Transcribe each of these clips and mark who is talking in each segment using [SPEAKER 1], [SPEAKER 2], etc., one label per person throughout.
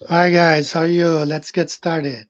[SPEAKER 1] Hi guys, how are you? Let's get started.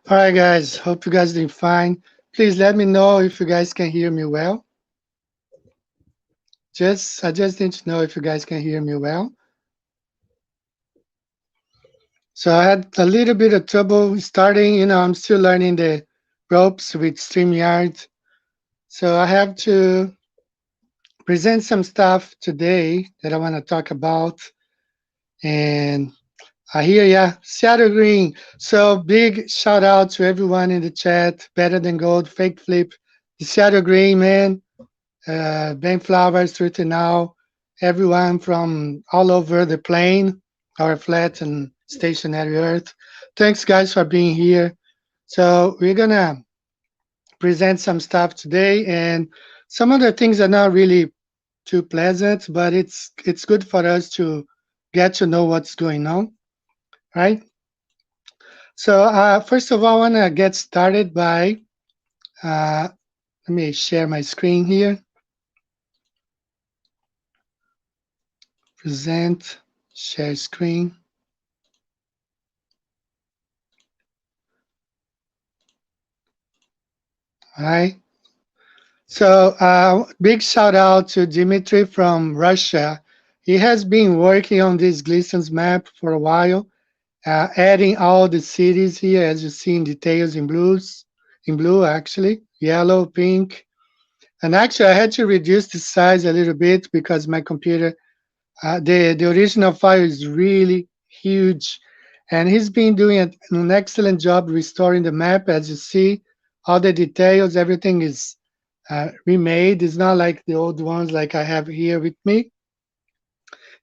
[SPEAKER 1] All right guys, hope you guys doing fine. Please let me know if you guys can hear me well. I just need to know if you guys can hear me well. So I had a little bit of trouble starting, I'm still learning the ropes with StreamYard. So I have to present some stuff today that I want to talk about. And I hear ya, Seattle Green. So big shout out to everyone in the chat. Better than gold, fake flip, the Seattle Green man, Ben Flowers, Truth Now, everyone from all over the plane, our flat and stationary Earth. Thanks guys for being here. So we're gonna present some stuff today, and some of the things are not really too pleasant, but it's good for us to get to know what's going on, right? So first of all, I want to get started by, let me share my screen here, present, share screen. All right. So big shout out to Dimitri from Russia. He has been working on this Gleason's map for a while, adding all the cities here, as you see in details in blue actually, yellow, pink. And actually I had to reduce the size a little bit because my computer, the original file is really huge. And he's been doing an excellent job restoring the map. As you see, all the details, everything is remade. It's not like the old ones like I have here with me.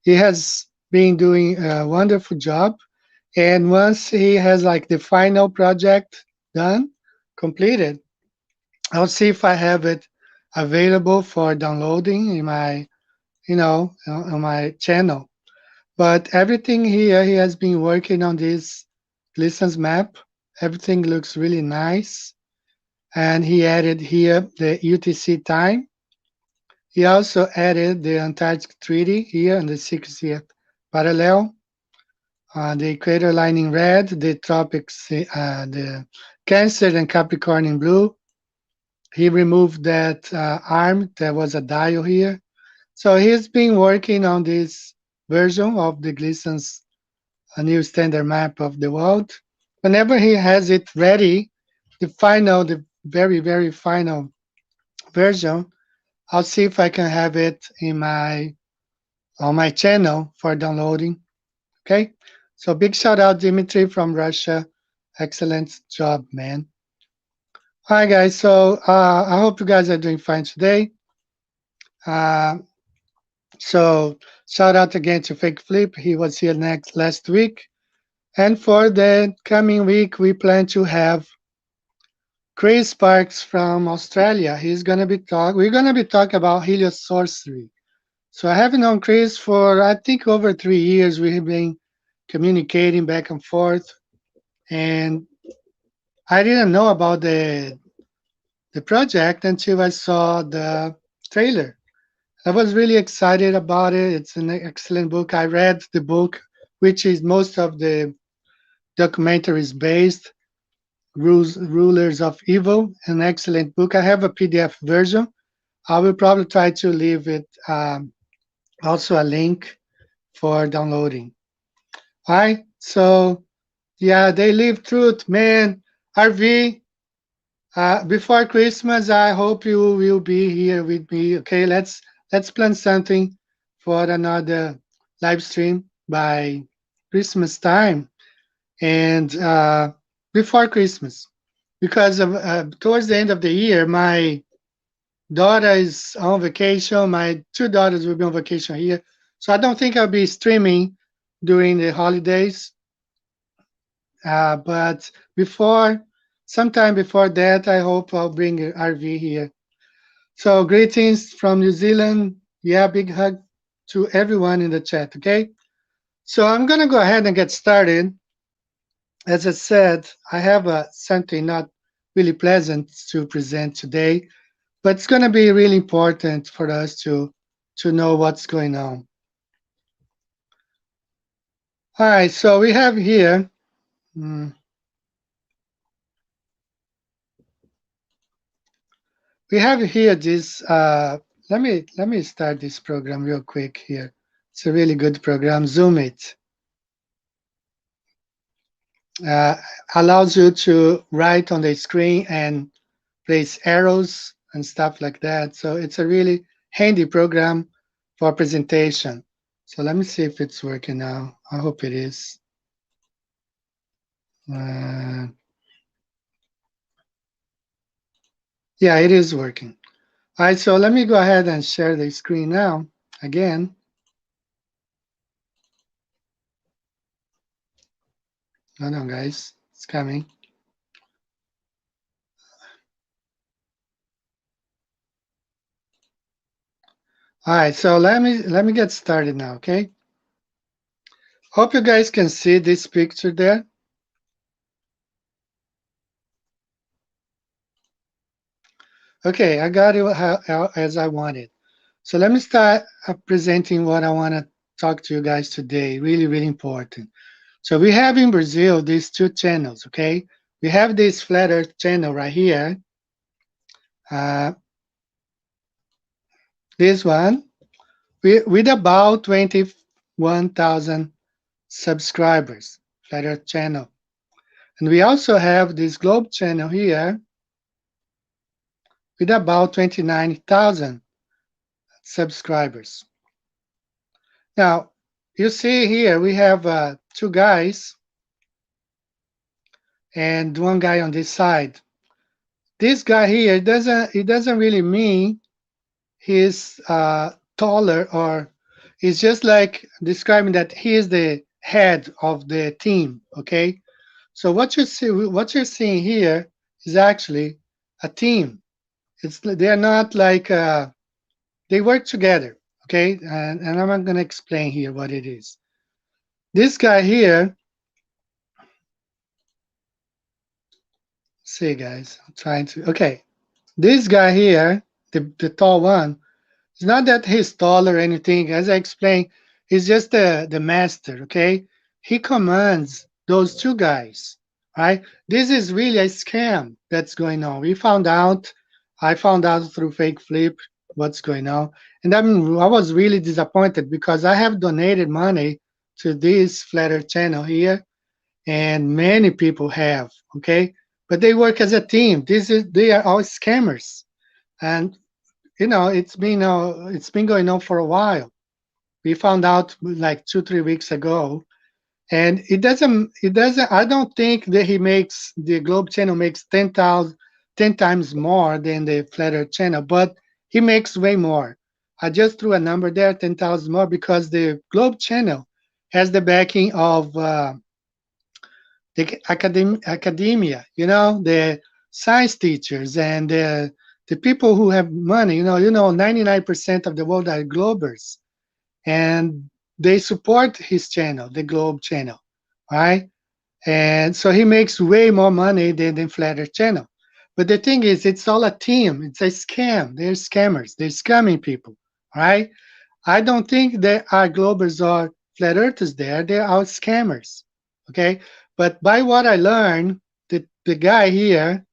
[SPEAKER 1] He has been doing a wonderful job. And once he has like the final project done, completed, I'll see if I have it available for downloading in my, on my channel. But everything here, he has been working on this Gleason's map. Everything looks really nice. And he added here the UTC time. He also added the Antarctic Treaty here in the 60th parallel. The equator line in red, the tropics, the Cancer and Capricorn in blue. He removed that arm. There was a dial here. So he's been working on this version of the Gleason's new standard map of the world. Whenever he has it ready, the very, very final version, I'll see if I can have it in on my channel for downloading. Okay. So big shout out Dimitri from Russia. Excellent job, man. Hi guys. So I hope you guys are doing fine today. So shout out again to Fake Flip. He was here next last week. And for the coming week, we plan to have Chris Sparks from Australia. We're gonna be talking about heliosorcery. So I have known Chris for I think over 3 years. We have been communicating back and forth, and I didn't know about the project until I saw the trailer. I was really excited about it. It's an excellent book. I read the book, which is most of the documentary is based. Rulers of Evil, an excellent book. I have a PDF version. I will probably try to leave it also a link for downloading. All right. So yeah, they live truth, man. RV. Before Christmas, I hope you will be here with me. Okay, let's plan something for another live stream by Christmas time and before Christmas, because of, towards the end of the year, my daughter is on vacation. My two daughters will be on vacation here, so I don't think I'll be streaming during the holidays. But before, sometime before that, I hope I'll bring RV here. So greetings from New Zealand. Yeah, big hug to everyone in the chat. Okay. So I'm gonna go ahead and get started. As I said, I have something not really pleasant to present today, but it's gonna be really important for us to know what's going on. All right. So we have here. mm, We have here this. Let me start this program real quick here. It's a really good program. Zoom it uh, allows you to write on the screen and place arrows and stuff like that. So it's a really handy program for presentation. So let me see if it's working now. I hope it is. Uh, yeah, it is working. All right, so let me go ahead and share the screen now again. Hold on, guys. It's coming. All right, so let me get started now, okay? Hope you guys can see this picture there. Okay, I got it as I wanted. So let me start presenting what I want to talk to you guys today. Really, really important. So we have in Brazil these two channels, okay? We have this flat earth channel right here. Uh, this one with about 21,000 subscribers, flat earth channel. And we also have this globe channel here with about 29,000 subscribers. Now, you see here we have two guys and one guy on this side. This guy here it doesn't really mean he's taller, or it's just like describing that he is the head of the team. Okay, so what you're seeing here is actually a team. They're not like they work together. Okay, and I'm going to explain here what it is. This guy here, see guys, I'm trying to, okay. This guy here, the tall one, it's not that he's tall or anything. As I explained, he's just the master, okay? He commands those two guys, right? This is really a scam that's going on. I found out through Fake Flip what's going on. And I was really disappointed because I have donated money to this flatter channel here, and many people have, okay? But they work as a team. They are all scammers. And it's been going on for a while. We found out like 2 3 weeks ago, and it doesn't. I don't think that the Globe Channel makes 10 times more than the Flat Earth Channel, but he makes way more. I just threw a number there, 10,000 more, because the Globe channel has the backing of the academia, the science teachers and the people who have money. 99% of the world are Globers, and they support his channel, the Globe channel, right? And so he makes way more money than the Flat Earth channel. But the thing is, it's all a team. It's a scam. They're scammers. They're scamming people, right? I don't think there are Globers or Flat Earthers there. They're all scammers, okay? But by what I learned, the guy here,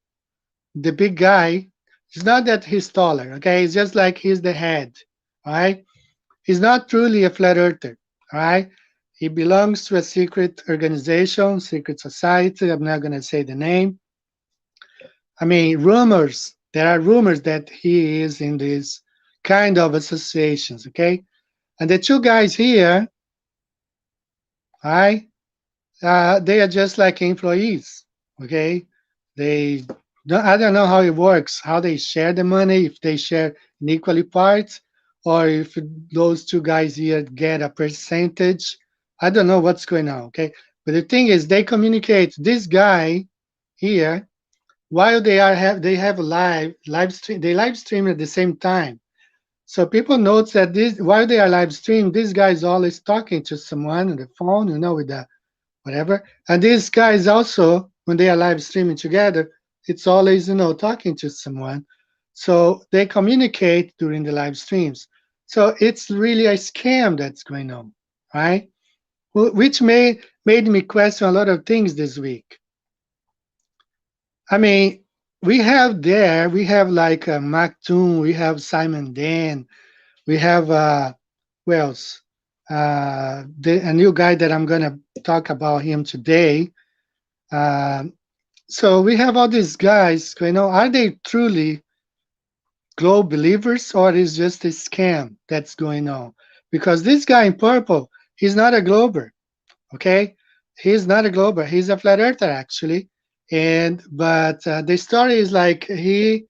[SPEAKER 1] the big guy, it's not that he's taller, okay? It's just like he's the head, all right? He's not truly a flat earther, all right? He belongs to a secret organization, secret society. I'm not going to say the name. I mean, there are rumors that he is in these kind of associations, okay? And the two guys here, all right, they are just like employees, okay? They I don't know how it works, how they share the money, if they share in equally parts, or if those two guys here get a percentage. I don't know what's going on, okay? But the thing is, they communicate. This guy here, while they have a live stream, they live stream at the same time. So people note that this while they are live stream, this guy is always talking to someone on the phone, with the whatever. And these guys also, when they are live streaming together, it's always, talking to someone. So they communicate during the live streams. So it's really a scam that's going on, right? Which made me question a lot of things this week. I mean, we have like Mactoon, we have Simon Dan, we have who else? A new guy that I'm gonna talk about him today. Um, so we have all these guys. Are they truly globe believers, or is just a scam that's going on? Because this guy in purple, he's not a glober. Okay, he's not a glober. He's a flat earther actually. And but the story is like he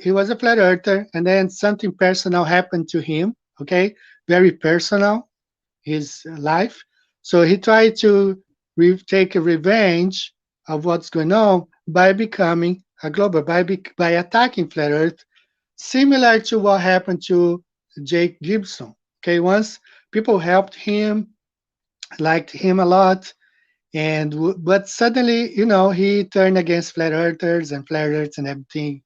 [SPEAKER 1] was a flat earther, and then something personal happened to him. Okay, very personal, his life. So he tried to take a revenge of what's going on by becoming a glober, by attacking flat Earth, similar to what happened to Jake Gibson. Okay, once people helped him, liked him a lot, and but suddenly, he turned against flat earthers and flat earths and everything.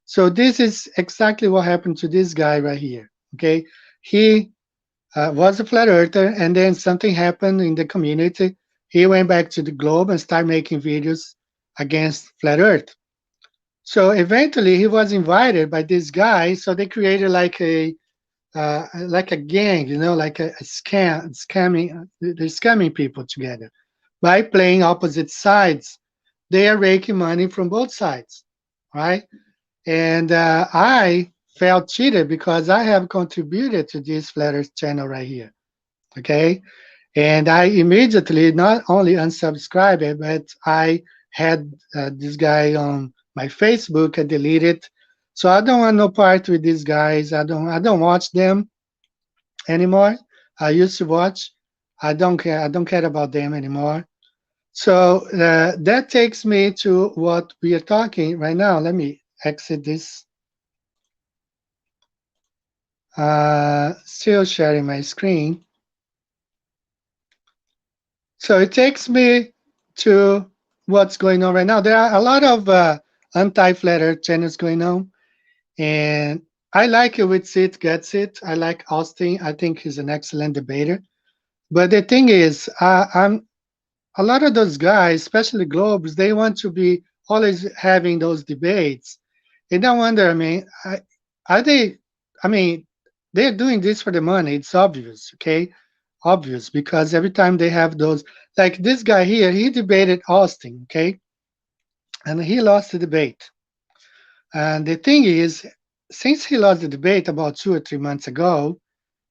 [SPEAKER 1] So this is exactly what happened to this guy right here. Okay, he was a flat earther, and then something happened in the community. He went back to the globe and started making videos against flat Earth. So eventually, he was invited by this guy. So they created like a gang, like a scamming. They're scamming people together by playing opposite sides. They are raking money from both sides, right? And I felt cheated because I have contributed to this flat Earth channel right here. Okay. And I immediately not only unsubscribed it, but I had this guy on my Facebook. I deleted. So I don't want no part with these guys. I don't watch them anymore. I used to watch. I don't care. I don't care about them anymore. So that takes me to what we are talking right now. Let me exit this. Still sharing my screen. So it takes me to what's going on right now. There are a lot of anti-flat Earth channels going on, and I like it with Sid Gets It. I like Austin. I think he's an excellent debater. But the thing is, I'm a lot of those guys, especially Globes, they want to be always having those debates. And I wonder, I mean, are they? I mean, they're doing this for the money. It's obvious, okay? Obvious, because every time they have those, like this guy here, he debated Austin, okay? And he lost the debate. And the thing is, since he lost the debate about 2 or 3 months ago,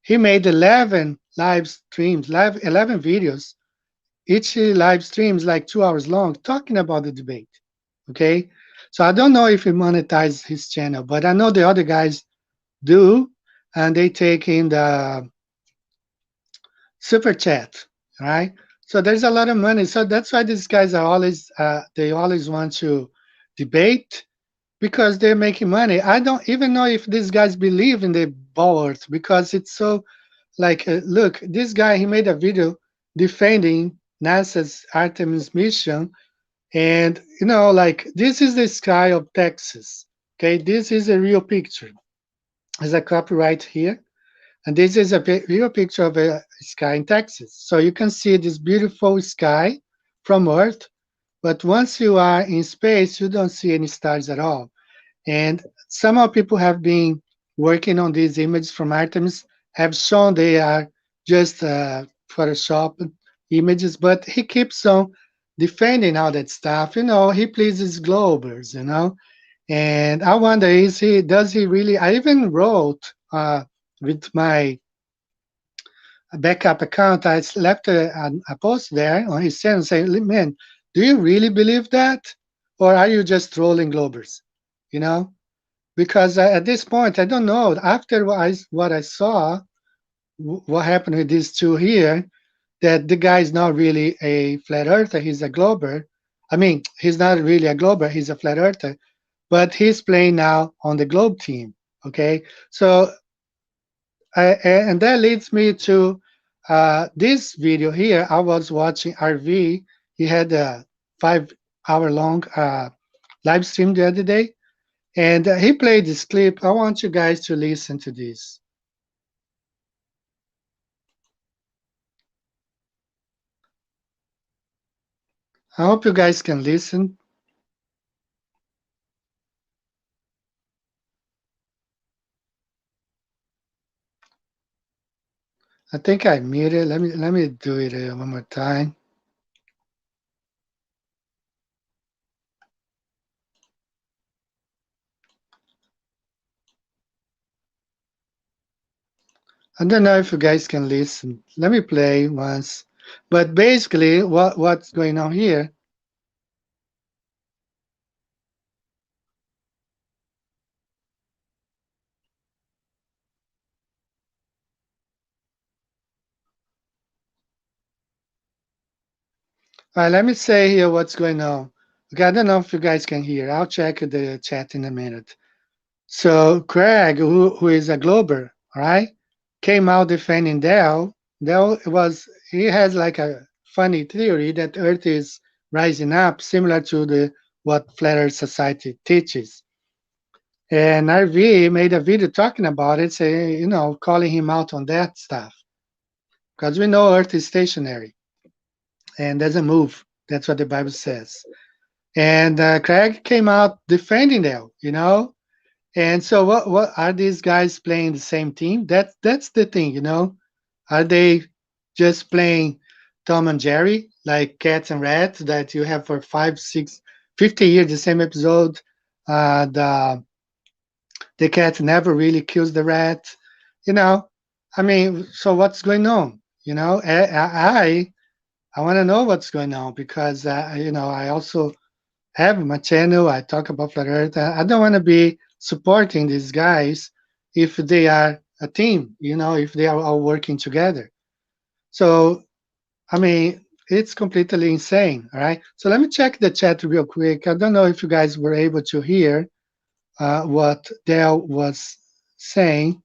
[SPEAKER 1] he made 11 live streams, 11 videos. Each live stream is like 2 hours long, talking about the debate, okay? So I don't know if he monetized his channel, but I know the other guys do. and they take in the super chat, right? So there's a lot of money. So that's why these guys are always they always want to debate because they're making money. I don't even know if these guys believe in the ball earth because it's so like look, this guy he made a video defending NASA's Artemis mission, and like this is the sky of Texas. Okay, this is a real picture. There's a copyright here, and this is a real picture of a sky in Texas. So you can see this beautiful sky from Earth, but once you are in space, you don't see any stars at all. And somehow people have been working on these images from Artemis, have shown they are just Photoshop images, but he keeps on defending all that stuff. He pleases Globers. And I wonder, does he really? I even wrote with my backup account, I left a post there on his channel saying, man, do you really believe that? Or are you just trolling Globers? You know? Because at this point, I don't know. After what I saw, what happened with these two here, that the guy is not really a flat earther. He's a glober. I mean, he's not really a glober. He's a flat earther, but he's playing now on the globe team. Okay, so and that leads me to this video here. I was watching RV. He had a 5 hour long live stream the other day, and he played this clip. I want you guys to listen to this. I hope you guys can listen. I think I muted. Let me do it one more time. I don't know if you guys can listen. Let me play once. But basically, what's going on here? All right, let me say here what's going on. Okay, I don't know if you guys can hear. I'll check the chat in a minute. So Craig, who is a Glober, all right, came out defending Dell. Dell he has like a funny theory that Earth is rising up, similar to the what Flat Earth Society teaches. And RV made a video talking about it, saying, calling him out on that stuff. Because we know Earth is stationary and doesn't move. That's what the Bible says. And Craig came out defending them. And so what are these guys playing the same team? That's the thing. Are they just playing Tom and Jerry, like cats and rats that you have for 5, 6, 50 years, the same episode? The cat never really kills the rat. You know, I mean, so what's going on? I want to know what's going on because I also have my channel. I talk about flat Earth. I don't want to be supporting these guys if they are a team. If they are all working together. So I mean, it's completely insane. All right. So let me check the chat real quick. I don't know if you guys were able to hear what Dale was saying.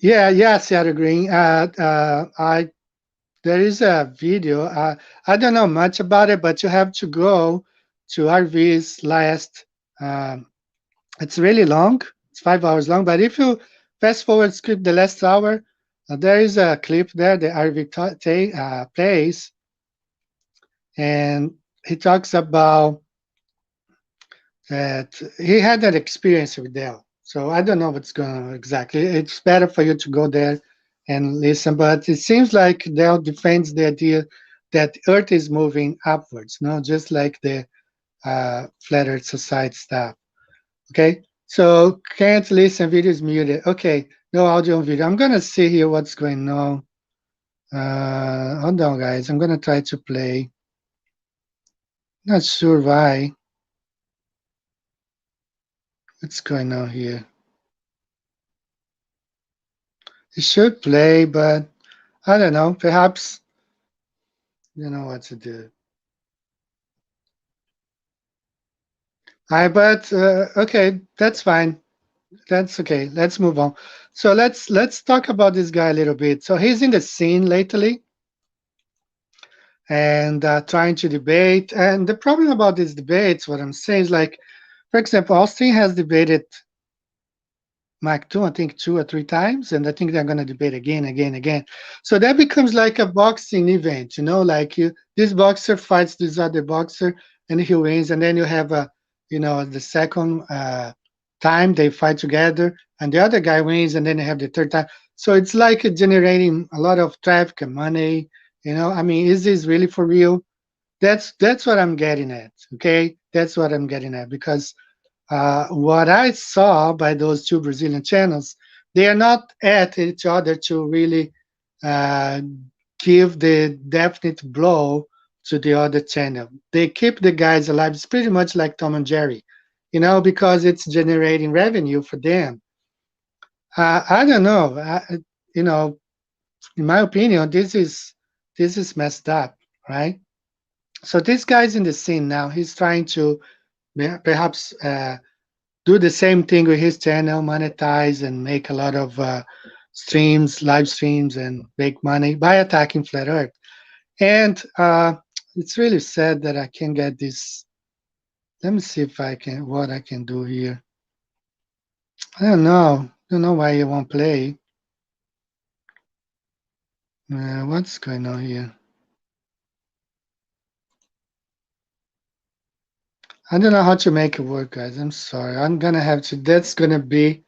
[SPEAKER 1] Yeah, yeah, Seattle Green. I There is a video. I don't know much about it, but you have to go to RV's last. Um, it's really long. It's 5 hours long. But if you fast forward, skip the last hour, there is a clip there that RV plays, and he talks about that he had that experience with Dell. So I don't know what's going on exactly. It's better for you to go there and listen. But it seems like Dell defends the idea that Earth is moving upwards, just like the Flat Earth Society stuff. Okay, so can't listen, video is muted. Okay, no audio and video. I'm gonna see here what's going on. Hold on, guys. I'm gonna try to play. Not sure why. What's going on here? He should play, but I don't know. Perhaps you know what to do. I but okay, that's fine. That's okay. Let's move on. So let's talk about this guy a little bit. So he's in the scene lately and trying to debate. And the problem about these debates, what I'm saying is like, for example, Austin has debated Mike 2, I think 2 or 3 times, and I think they're going to debate again, again, again. So that becomes like a boxing event, like this boxer fights this other boxer, and he wins, and then you have the second time they fight together, and the other guy wins, and then you have the third time. So it's like generating a lot of traffic and money. I mean, is this really for real? That's what I'm getting at. Okay, that's what I'm getting at because what I saw by those two Brazilian channels, they are not at each other to really uh, give the definite blow to the other channel. They keep the guys alive. It's pretty much like Tom and Jerry, because it's generating revenue for them. I don't know. You know, in my opinion, this is messed up, right? So this guy's in the scene now. He's trying to perhaps do the same thing with his channel, monetize and make a lot of streams, live streams, and make money by attacking Flat Earth. And it's really sad that I can't get this. Let me see if I can what I can do here. I don't know. Don't know why you won't play. What's going on here? I don't know how to make it work, guys. I'm sorry. I'm gonna have to. That's gonna be.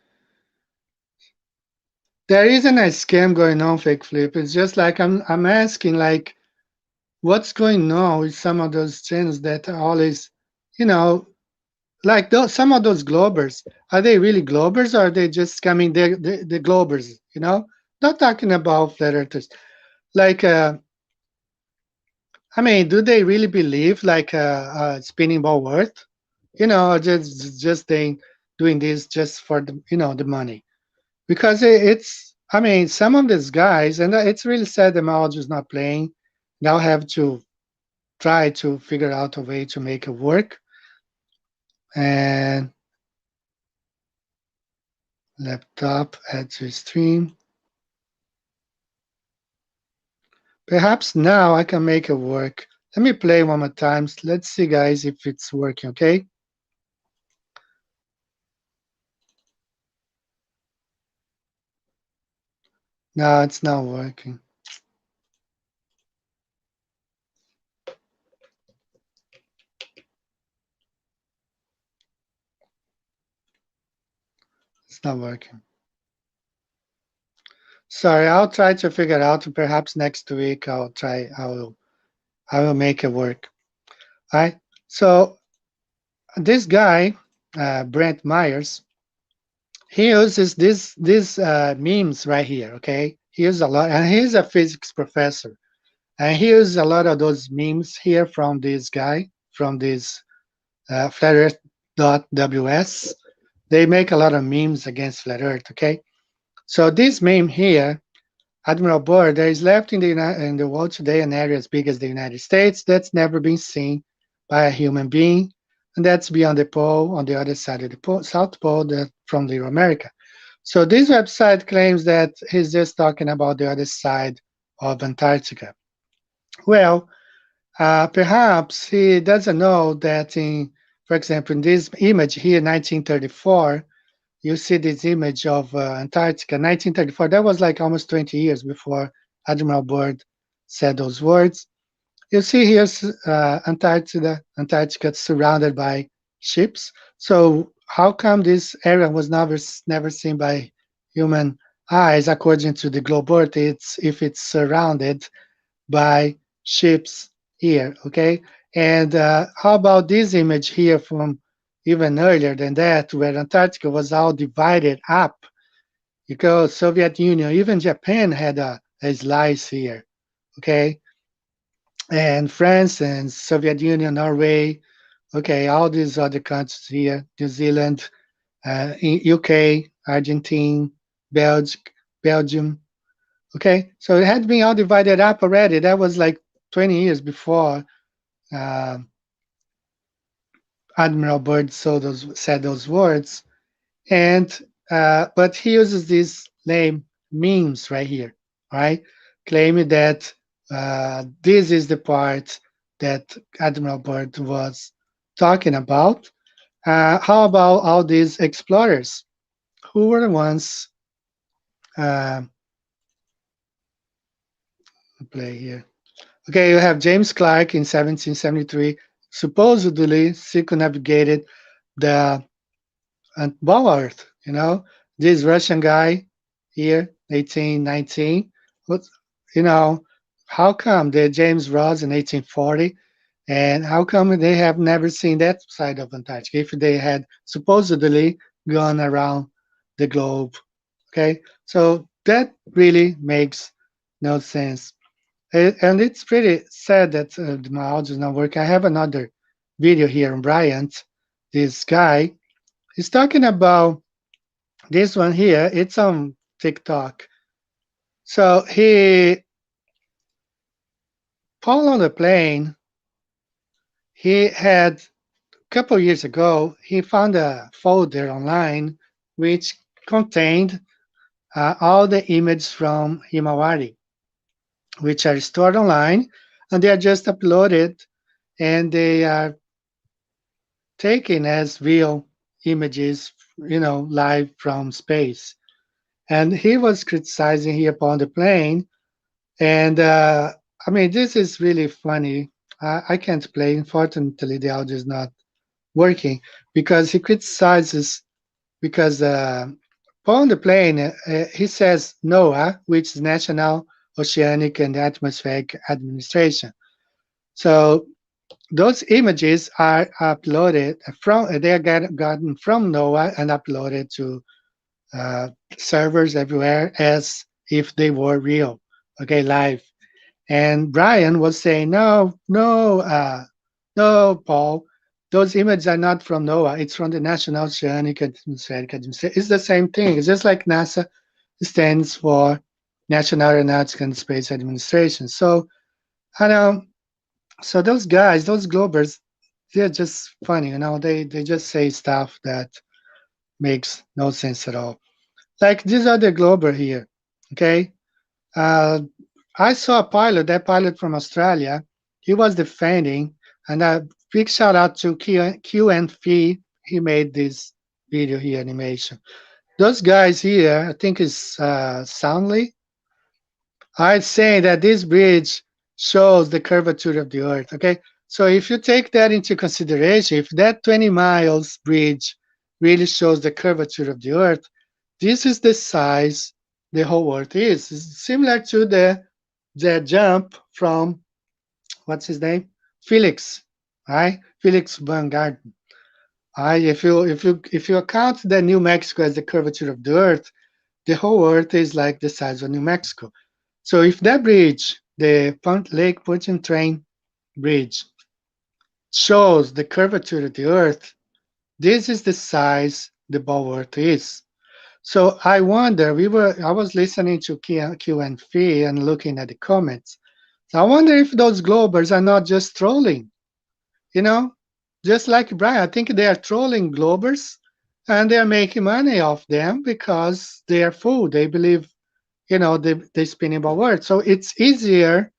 [SPEAKER 1] There isn't a scam going on, fake flip. It's just like I'm asking like what's going on with some of those channels that are always, you know, like some of those globers. Are they really globers or are they just coming? The globers, Not talking about flat earthers. Like, I mean, do they really believe like spinning ball worth? Or just they doing this just for the money? Because it's. I mean, some of these guys, and it's really sad the Mao is not playing. Now have to try to figure out a way to make it work. And laptop add to stream. Perhaps now I can make it work. Let me play one more time. Let's see, guys, if it's working, okay? No, it's not working. It's not working. Sorry, I'll try to figure it out. Perhaps next week I'll try. I will make it work. All right. So this guy, Brent Myers, he uses these memes right here. Okay, he uses a lot, and he's a physics professor, and he uses a lot of those memes here from this guy from this Flat Earth.ws. They make a lot of memes against Flat Earth. Okay, so this meme here, Admiral Byrd, there is left in the world today an area as big as the United States that's never been seen by a human being, and that's beyond the pole on the other side of the South Pole from Little America. So this website claims that he's just talking about the other side of Antarctica. Well, perhaps he doesn't know that for example, in this image here, 1934, you see this image of Antarctica, 1934. That was like almost 20 years before Admiral Byrd said those words. You see here's Antarctica surrounded by ships. So how come this area was never seen by human eyes? According to the globe Earth, if it's surrounded by ships here, okay? And how about this image here from even earlier than that, where Antarctica was all divided up because Soviet Union, even Japan had a slice here, okay? And France and Soviet Union, Norway, okay, all these other countries here, New Zealand, UK, Argentina, Belgium, Belgium. Okay, so it had been all divided up already. That was like 20 years before uh, Admiral Byrd said those words. And but he uses these lame memes right here, right? Claiming that this is the part that Admiral Byrd was talking about. How about all these explorers who were once uh, play here? Okay, you have James Clark in 1773 supposedly circumnavigated the ball Earth. This Russian guy here, 1819. What, you know, how come the James Ross in 1840, and how come they have never seen that side of Antarctica if they had supposedly gone around the globe? Okay, so that really makes no sense. And it's pretty sad that my audio is not working. I have another video here on Bryant. This guy is talking about this one here. It's on TikTok. So he, Paul on the plane, he had a couple years ago, he found a folder online which contained all the images from Himawari, which are stored online, and they are just uploaded, and they are taken as real images, live from space. And he was criticizing here upon the plane. And I mean, this is really funny. I can't play. Unfortunately, the audio is not working because he criticizes because upon the plane, he says NOAA, which is National Oceanic and Atmospheric Administration. So those images are uploaded from they are gotten from NOAA and uploaded to uh, servers everywhere as if they were real, okay, live. And Brian was saying, no, no, no, Paul, those images are not from NOAA. It's from the National Oceanic Atmospheric Administration. It's the same thing. It's just like NASA stands for National Aeronautical and Space Administration. So I know. So those guys, those Globers, they're just funny. They just say stuff that makes no sense at all. Like this other Glober here. Okay. Uh, I saw a pilot, that pilot from Australia. He was defending, and a big shout out to Q and Fee. He made this video here animation. Those guys here, I think is Soundly. I'd say that this bridge shows the curvature of the Earth. Okay, so if you take that into consideration, if that 20 miles bridge really shows the curvature of the Earth, this is the size the whole Earth is. It's similar to the jump from what's his name, Felix, right? Felix Van Garden. Right? If you account that New Mexico as the curvature of the Earth, the whole Earth is like the size of New Mexico. So if that bridge, the Lake Pontchartrain Bridge, shows the curvature of the Earth, this is the size the ball Earth is. So I wonder, I was listening to Q and Fee and looking at the comments. So I wonder if those Globers are not just trolling, you know, just like Brian. I think they are trolling Globers and they are making money off them because they are fool. They believe, they spinning about words. So it's easier,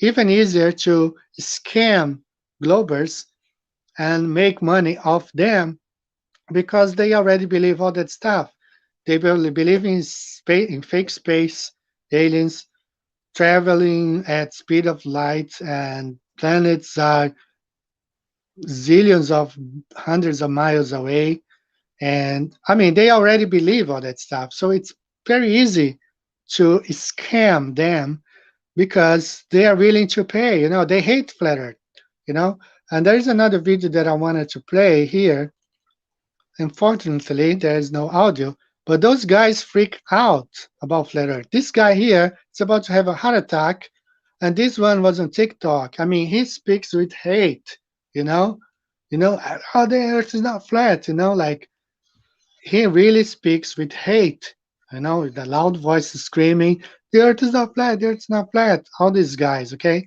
[SPEAKER 1] even easier to scam Globers and make money off them because they already believe all that stuff. They believe in space, in fake space, aliens traveling at speed of light, and planets are zillions of hundreds of miles away. And I mean, they already believe all that stuff. So it's very easy to scam them because they are willing to pay. They hate flat Earth. You know, and there is another video that I wanted to play here. Unfortunately, there is no audio, but those guys freak out about flat Earth. This guy here is about to have a heart attack, and this one was on TikTok. I mean, he speaks with hate. You know, how the Earth is not flat. Like he really speaks with hate You know, with the loud voice screaming, the earth is not flat, the earth is not flat. All these guys, okay?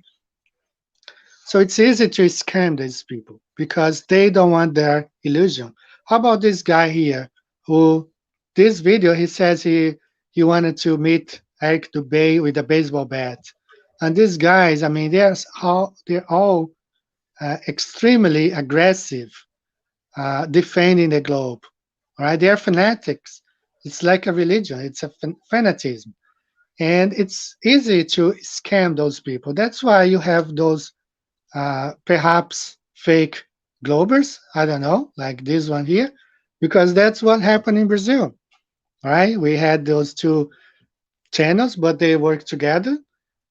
[SPEAKER 1] So it's easy to scam these people because they don't want their illusion. How about this guy here who this video he says he wanted to meet Eric Dubay with a baseball bat. And these guys, I mean, they're all extremely aggressive, defending the globe. All right, they're fanatics. It's like a religion. It's a fanatism, and it's easy to scam those people. That's why you have those perhaps fake Globers. I don't know, like this one here, because that's what happened in Brazil. Right? We had those two channels, but they work together.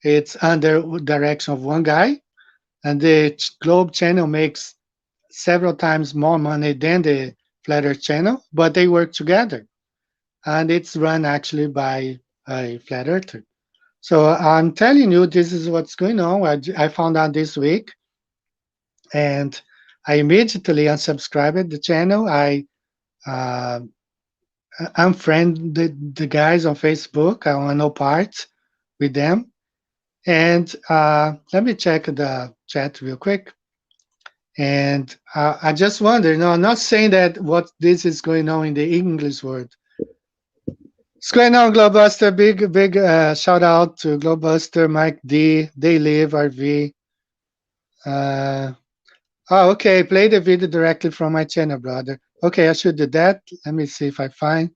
[SPEAKER 1] It's under direction of one guy, and the Globe channel makes several times more money than the Flat Earth channel, but they work together, and it's run actually by a flat earther. So I'm telling you, this is what's going on. I found out this week, and I immediately unsubscribed the channel. I uh, unfriend the guys on Facebook. I want no part with them. And let me check the chat real quick. And I just wonder, no, I'm not saying that what this is going on in the English world. What's going on, Globuster? Big shout out to Globuster, Mike D, They Live, RV. Uh, oh, okay. Play the video directly from my channel, brother. Okay, I should do that. Let me see if I find.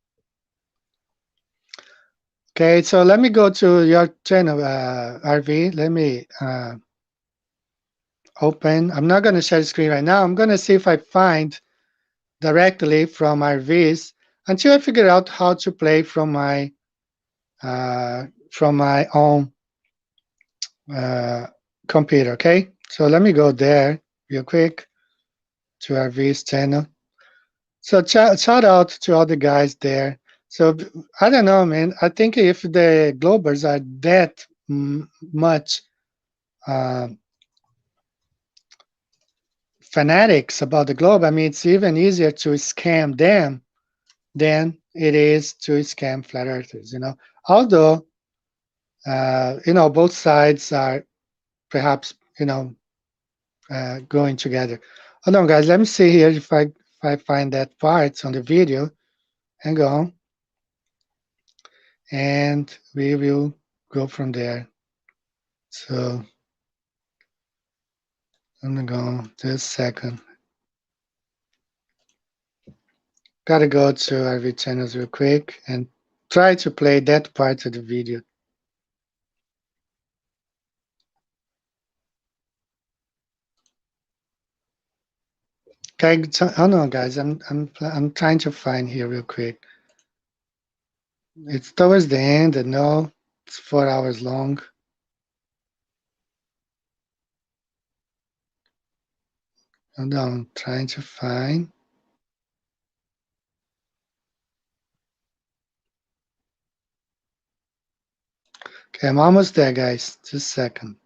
[SPEAKER 1] Okay, so let me go to your channel, RV. Let me open. I'm not going to share the screen right now. I'm going to see if I find directly from RV's until I figure out how to play from my own uh, computer. Okay, so let me go there real quick to RV's channel. So shout out to all the guys there. So I don't know, man. I think if the Globers are that much uh, fanatics about the globe, I mean, it's even easier to scam them than it is to scam flat earthers. Although both sides are perhaps going together. Hold on, guys. Let me see here if I find that part on the video. Hang on, and we will go from there. So I'm gonna go just a second. Gotta go to every channels real quick and try to play that part of the video. Okay, so, hold on, guys. I'm trying to find here real quick. It's towards the end. I know it's 4 hours long. Hold on, I'm trying to find. Okay, I'm almost there, guys. Just a second.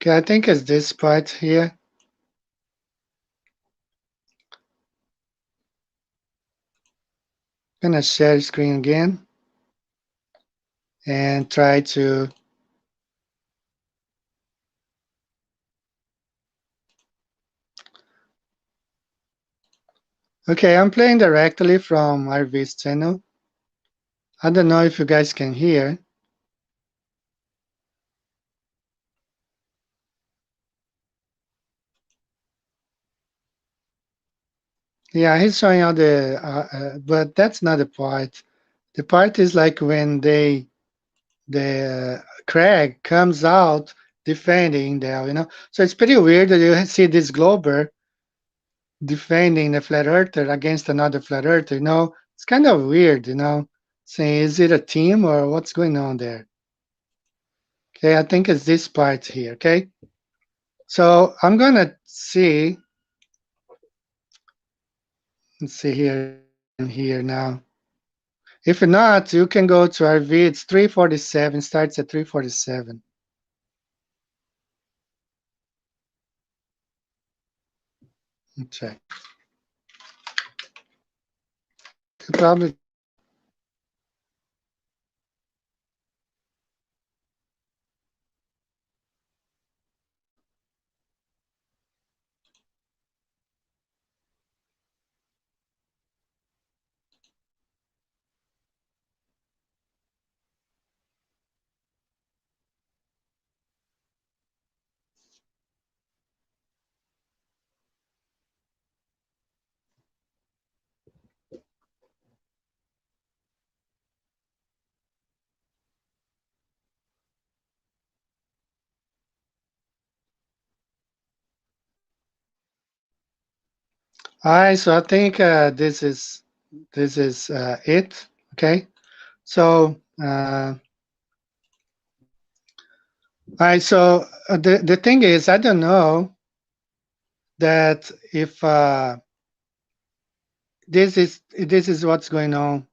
[SPEAKER 1] Okay, I think it's this part here. I'm gonna share screen again and try to. Okay, I'm playing directly from RV's channel. I don't know if you guys can hear. Yeah, he's showing all but that's not the part. The part is like when the Craig comes out defending there. So it's pretty weird that you see this Glober defending a flat earther against another flat earther. It's kind of weird. Saying, is it a team or what's going on there? Okay, I think it's this part here, okay? So I'm gonna see, let's see here and here now. If not, you can go to RV. It's 347. Starts at 347. Check. Probably. All right. So I think this is it. Okay. So all right. So the thing is, I don't know that if this is what's going on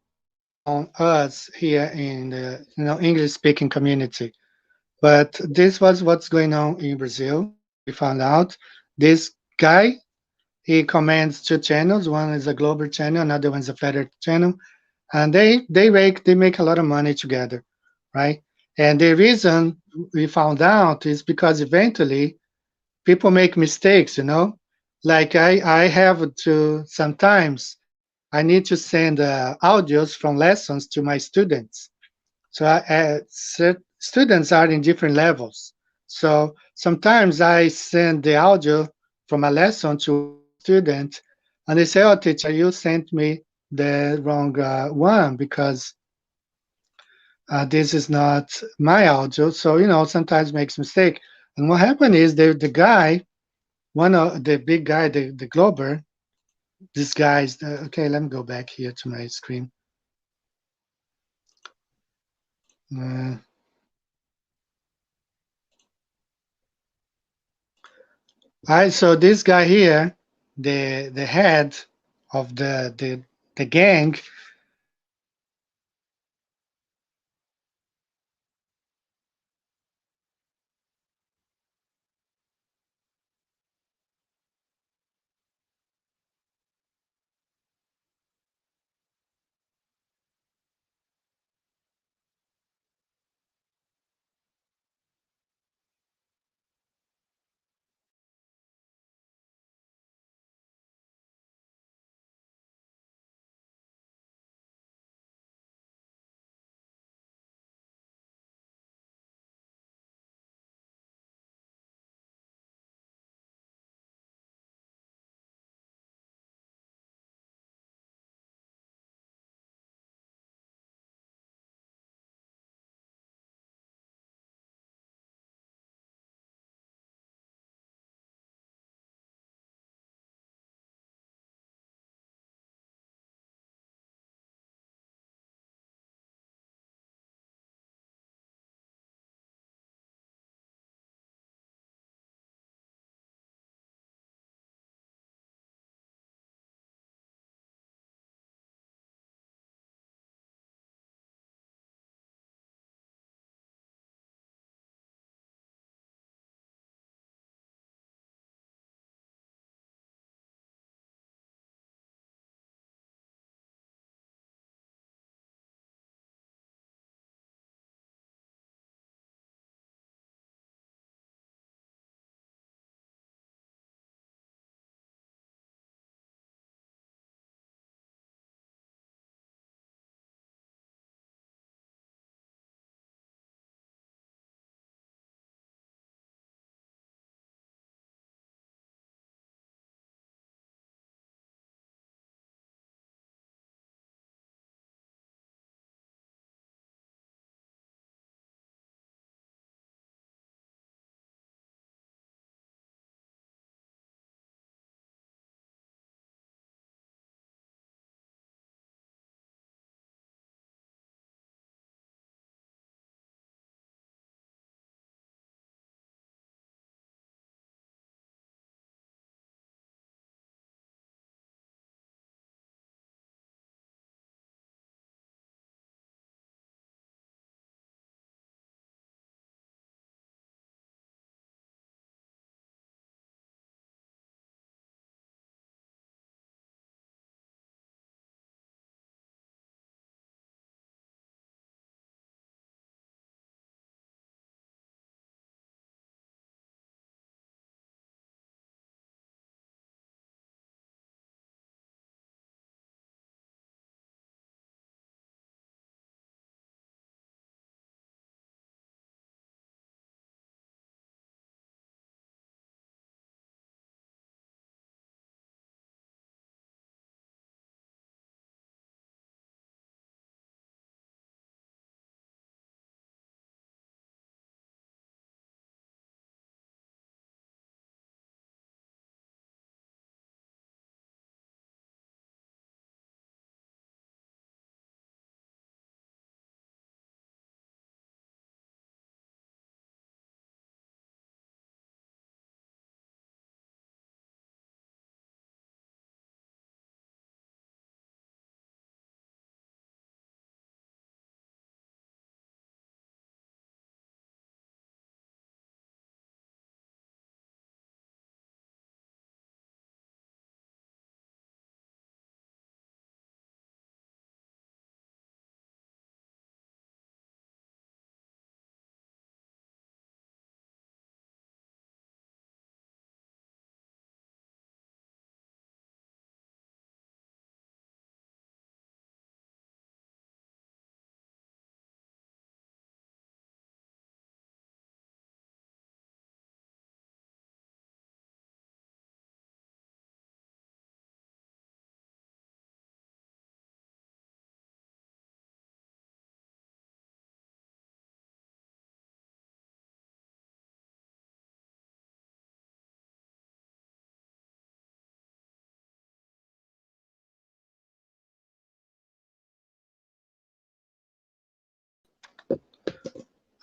[SPEAKER 1] among us here in the English speaking community. But this was what's going on in Brazil. We found out this guy, he commands two channels. One is a global channel, another one's a federal channel, and they make a lot of money together, right? And the reason we found out is because eventually people make mistakes, like I have to sometimes I need to send audios from lessons to my students. So students are in different levels. So sometimes I send the audio from a lesson to one student, and they say, "Oh, teacher, you sent me the wrong one because this is not my audio." So sometimes makes mistake. And what happened is the guy, one of the big guy, the Glober, this guy's okay. Let me go back here to my screen. Uh, All right, so this guy here, the head of the gang,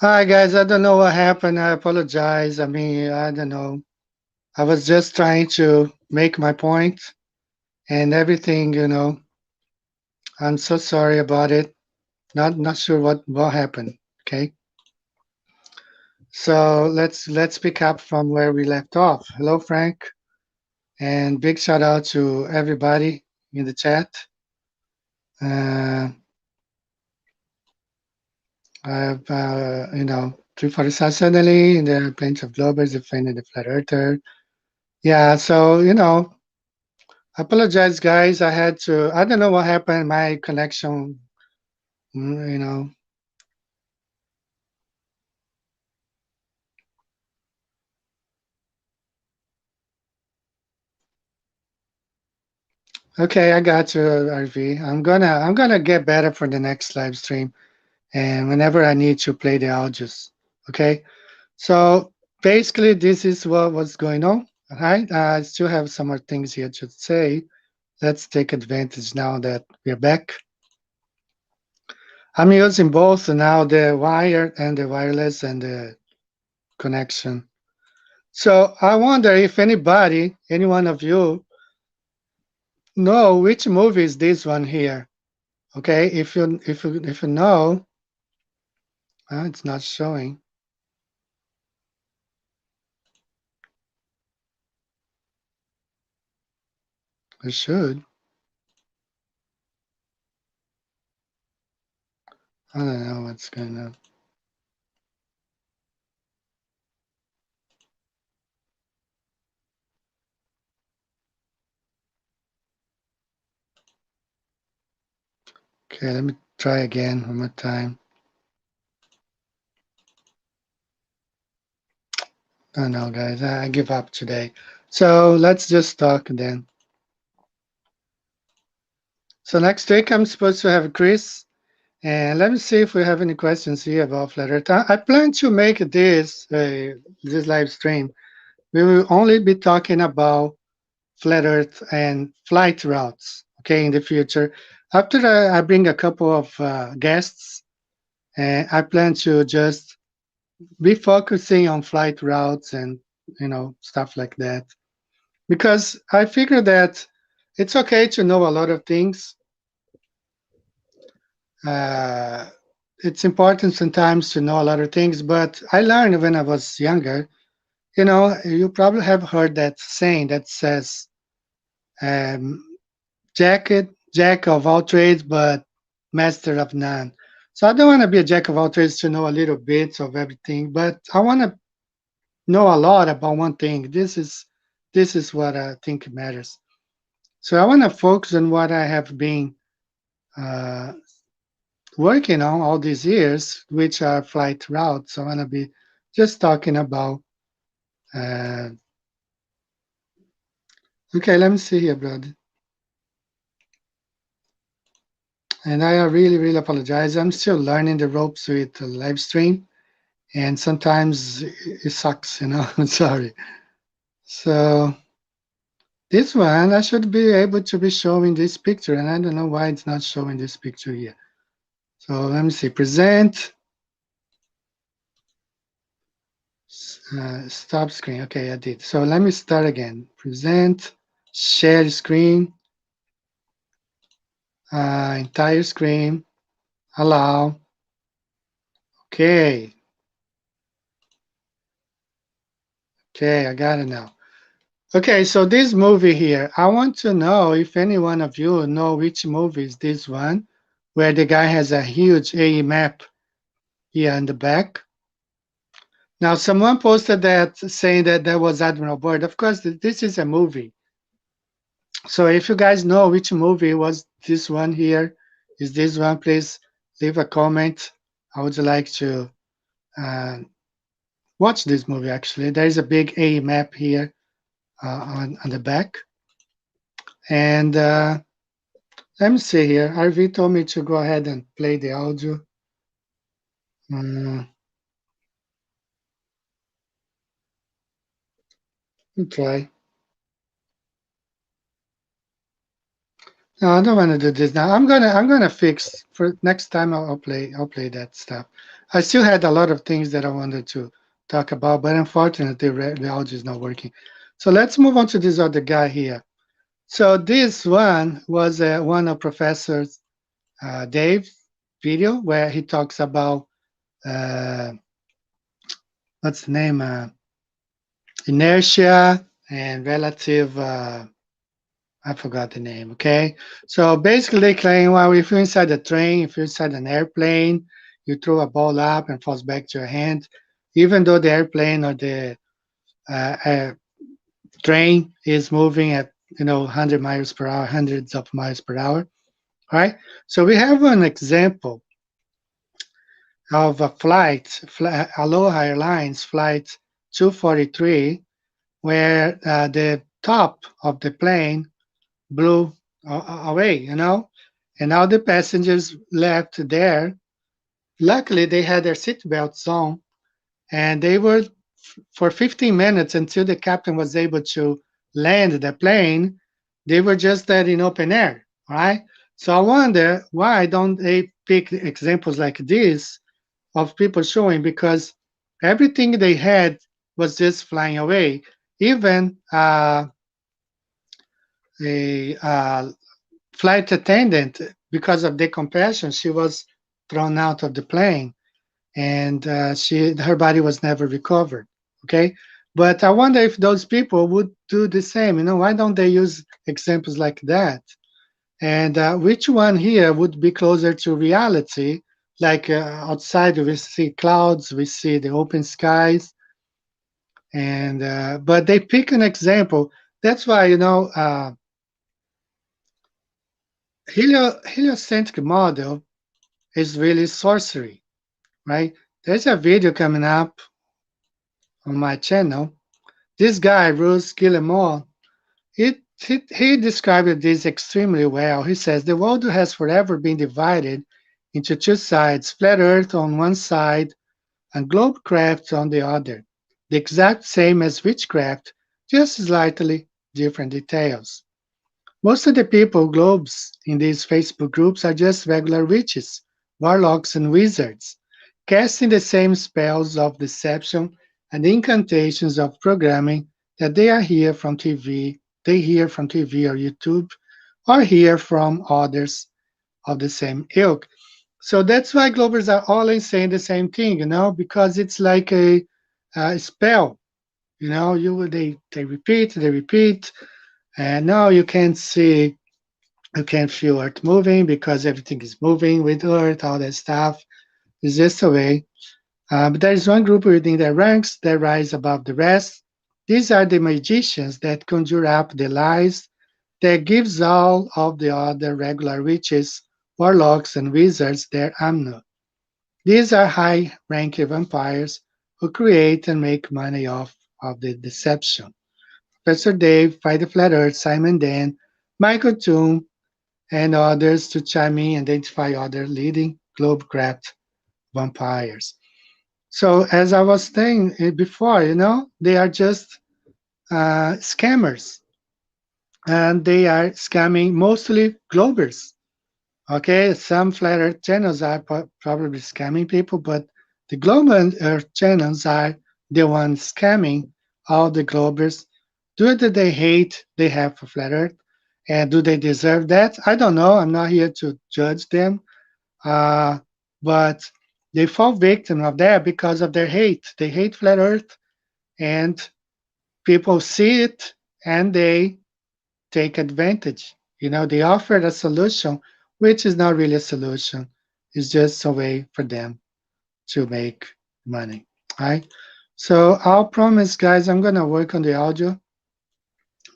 [SPEAKER 1] Hi guys, I don't know what happened. I apologize. I mean, I don't know. I was just trying to make my point and everything, you know. I'm so sorry about it. Not sure what happened. Okay. So let's pick up from where we left off. Hello Frank, and big shout out to everybody in the chat. Uh, I have you know 347 suddenly, and there are plenty of Globers defending the flat earther. Yeah, so you know, apologize, guys. I had to. I don't know what happened. My connection, you know. Okay, I got you, RV. I'm gonna get better for the next live stream, and whenever I need to play the audios. Okay. So basically, this is what was going on. Right. I still have some more things here to say. Let's take advantage now that we're back. I'm using both now, the wire and the wireless and the connection. So I wonder if anybody, any one of you, know which movie is this one here. Okay, if you know, it's not showing. It should. I don't know what's going on. Okay, let me try again one more time. I don't know, guys. I give up today. So let's just talk then. So next week I'm supposed to have Chris, and let me see if we have any questions here about flat Earth. I plan to make this live stream. We will only be talking about flat Earth and flight routes. Okay, in the future. After I bring a couple of guests, and I plan to just be focusing on flight routes and stuff like that. Because I figure that it's okay to know a lot of things. Uh, it's important sometimes to know a lot of things, but I learned when I was younger. You know, you probably have heard that saying that says, um, jack of all trades, but master of none." So I don't want to be a jack of all trades to know a little bit of everything, but I want to know a lot about one thing. This is what I think matters. So I want to focus on what I have been uh, working on all these years, which are flight routes. So I want to be just talking about. Uh, okay, let me see here, brother. And I really, really apologize. I'm still learning the ropes with the live stream, and sometimes it sucks. I'm sorry. So this one, I should be able to be showing this picture, and I don't know why it's not showing this picture here. So let me see. Present. Stop screen. Okay, I did. So let me start again. Present, share screen, entire screen, allow. Okay, okay, I got it now. Okay, so this movie here, I want to know if any one of you know which movie is this one, where the guy has a huge AE map here in the back. Now, someone posted that saying that there was Admiral Byrd. Of course, this is a movie. So if you guys know which movie was this one here, is this one, please leave a comment. I would like to uh, watch this movie actually. There is a big A map here on the back. And let me see here. RV told me to go ahead and play the audio. Mm, okay. No, I don't want to do this now. I'm gonna fix for next time. I'll play that stuff. I still had a lot of things that I wanted to talk about, but unfortunately, the audio is not working. So let's move on to this other guy here. So this one was one of Professor Dave's video where he talks about uh, what's the name? Inertia and relative. I forgot the name. Okay, so basically they claim, well, if you're inside a train, if you're inside an airplane, you throw a ball up and falls back to your hand, even though the airplane or the train is moving at 100 miles per hour, hundreds of miles per hour. Right. So we have an example of a flight, Aloha Airlines flight 243, where the top of the plane blew away, and all the passengers left there. Luckily, they had their seatbelts on, and they were for 15 minutes until the captain was able to land the plane. They were just there in open air, right? So I wonder why don't they pick examples like this of people showing, because everything they had was just flying away. Even a flight attendant, because of decompression, she was thrown out of the plane, and her body was never recovered. Okay, but I wonder if those people would do the same. Why don't they use examples like that? And which one here would be closer to reality? Like outside, we see clouds, we see the open skies, and but they pick an example. That's why heliocentric model is really sorcery, right? There's a video coming up on my channel. This guy, Bruce Gilmore, he described this extremely well. He says the world has forever been divided into two sides, flat Earth on one side and globecraft on the other. The exact same as witchcraft, just slightly different details. Most of the people globes in these Facebook groups are just regular witches, warlocks, and wizards, casting the same spells of deception and incantations of programming that they hear from TV or YouTube, or hear from others of the same ilk. So that's why Globers are always saying the same thing, because it's like a spell. They repeat, and now you can't feel Earth moving because everything is moving with Earth, all that stuff. It's just a way. But there is one group within their ranks that rise above the rest. These are the magicians that conjure up the lies that gives all of the other regular witches, warlocks, and wizards their amno. These are high-ranking vampires who create and make money off of the deception. Professor Dave, Fight the Flat Earth, Simon Dan, Michael Toon, and others to chime in and identify other leading globecraft vampires. So as I was saying before, they are just scammers, and they are scamming mostly globers. Okay, some flat Earth channels are probably scamming people, but the global Earth channels are the ones scamming all the globers. Do they hate they have for flat Earth, and do they deserve that? I don't know. I'm not here to judge them, uh, but they fall victim of that because of their hate. They hate flat Earth, and people see it and they take advantage. They offered a solution, which is not really a solution. It's just a way for them to make money. All right. So I'll promise, guys, I'm gonna work on the audio.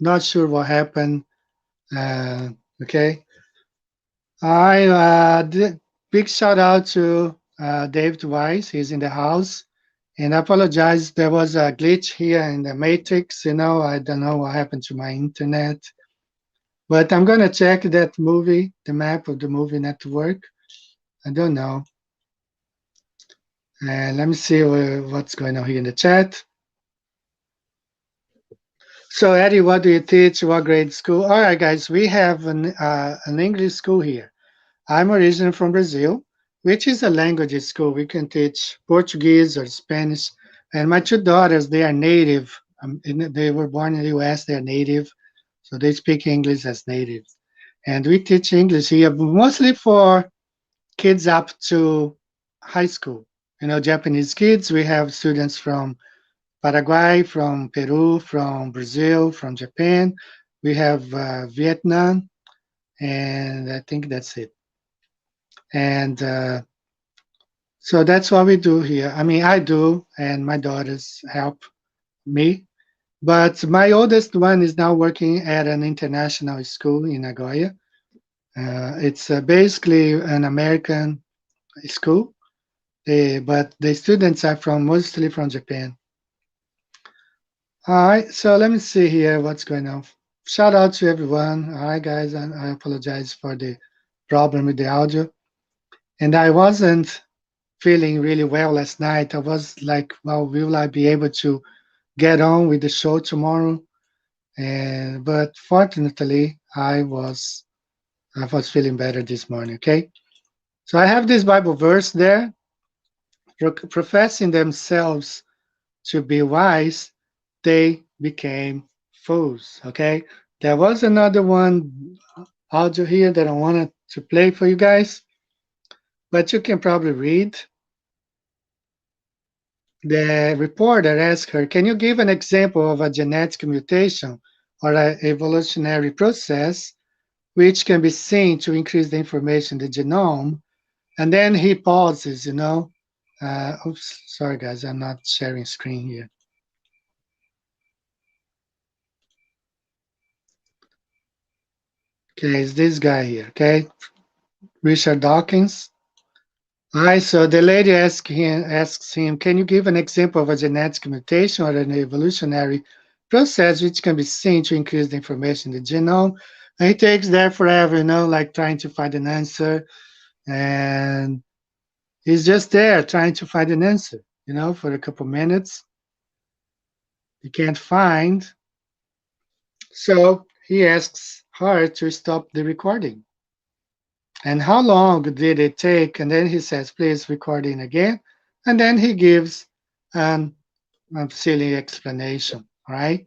[SPEAKER 1] Not sure what happened. Uh, okay. I big shout out to David Weiss. He's in the house. And I apologize. There was a glitch here in the matrix. I don't know what happened to my internet. But I'm gonna check that movie, the map of the movie network. I don't know. And let me see what's going on here in the chat. So Eddie, what do you teach? What grade school? All right, guys, we have an English school here. I'm originally from Brazil. which is a language school. We can teach Portuguese or Spanish. And my two daughters, they are native. They were born in the U.S. They are native, so they speak English as natives. And we teach English here mostly for kids up to high school. Japanese kids. We have students from Paraguay, from Peru, from Brazil, from Japan. We have Vietnam, and I think that's it. And so that's what we do here. I mean, I do, and my daughters help me. But my oldest one is now working at an international school in Nagoya. It's basically an American school, but the students are from mostly from Japan. All right, so let me see here what's going on. Shout out to everyone. All right, guys, and I apologize for the problem with the audio. And I wasn't feeling really well last night. I was like, well, will I be able to get on with the show tomorrow? And but fortunately, I was feeling better this morning. Okay, so I have this Bible verse there, professing themselves to be wise, they became fools. Okay, there was another one audio here that I wanted to play for you guys, but you can probably read. The reporter asked her, "Can you give an example of a genetic mutation or an evolutionary process which can be seen to increase the information in the genome?" And then he pauses, Oops, sorry guys, I'm not sharing screen here. Okay, it's this guy here, okay? Richard Dawkins. All right, so the lady asks him, can you give an example of a genetic mutation or an evolutionary process which can be seen to increase the information in the genome? And he takes there forever, like trying to find an answer. And he's just there trying to find an answer, for a couple minutes. He can't find. So he asks her to stop the recording. And how long did it take? And then he says, please recording again. And then he gives um, a silly explanation, right?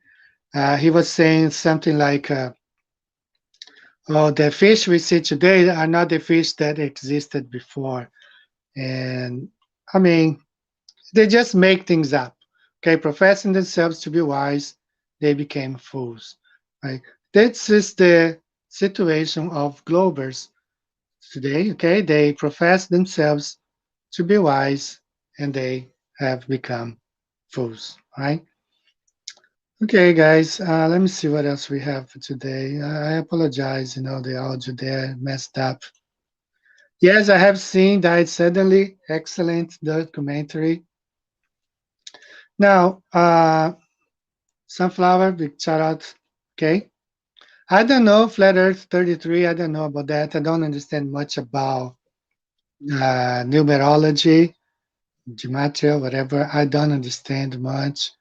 [SPEAKER 1] He was saying something like, oh, the fish we see today are not the fish that existed before. And I mean, they just make things up. Okay, professing themselves to be wise, they became fools. Right? This is the situation of Globers today. Okay, they profess themselves to be wise, and they have become fools. Right? Okay, guys. Let me see what else we have for today. I apologize. The audio there messed up. Yes, I have seen Died Suddenly. Excellent documentary. Now, Sunflower, big shout out. Okay. I don't know, Flat Earth 33. I don't know about that. I don't understand much about numerology, gematria, whatever. I don't understand much.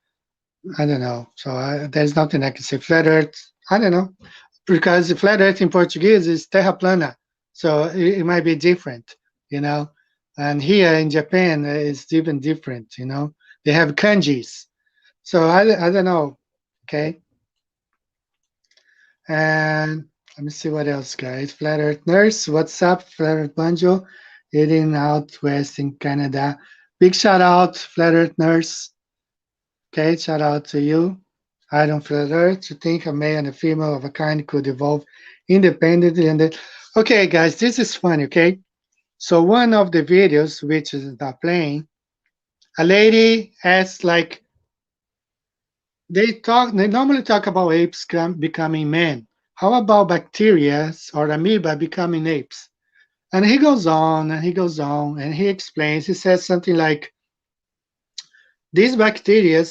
[SPEAKER 1] I don't know. So there's nothing I can say. Flat Earth, I don't know. Because Flat Earth in Portuguese is terra plana. So it might be different, you know. And here in Japan, it's even different, They have kanjis. So I don't know. Okay. And let me see what else, guys. Flat Earth Nurse, what's up? Flat Earth Banjo, heading out west in Canada. Big shout out, Flat Earth Nurse. Okay, shout out to you. I don't Flat Earth. To think a male and a female of a kind could evolve independently. Okay, guys, this is funny. Okay, so one of the videos, which is not playing, a lady asks like, they normally talk about apes becoming men. How about bacteria or amoeba becoming apes? And he goes on and he goes on and he explains. He says something like, these bacteria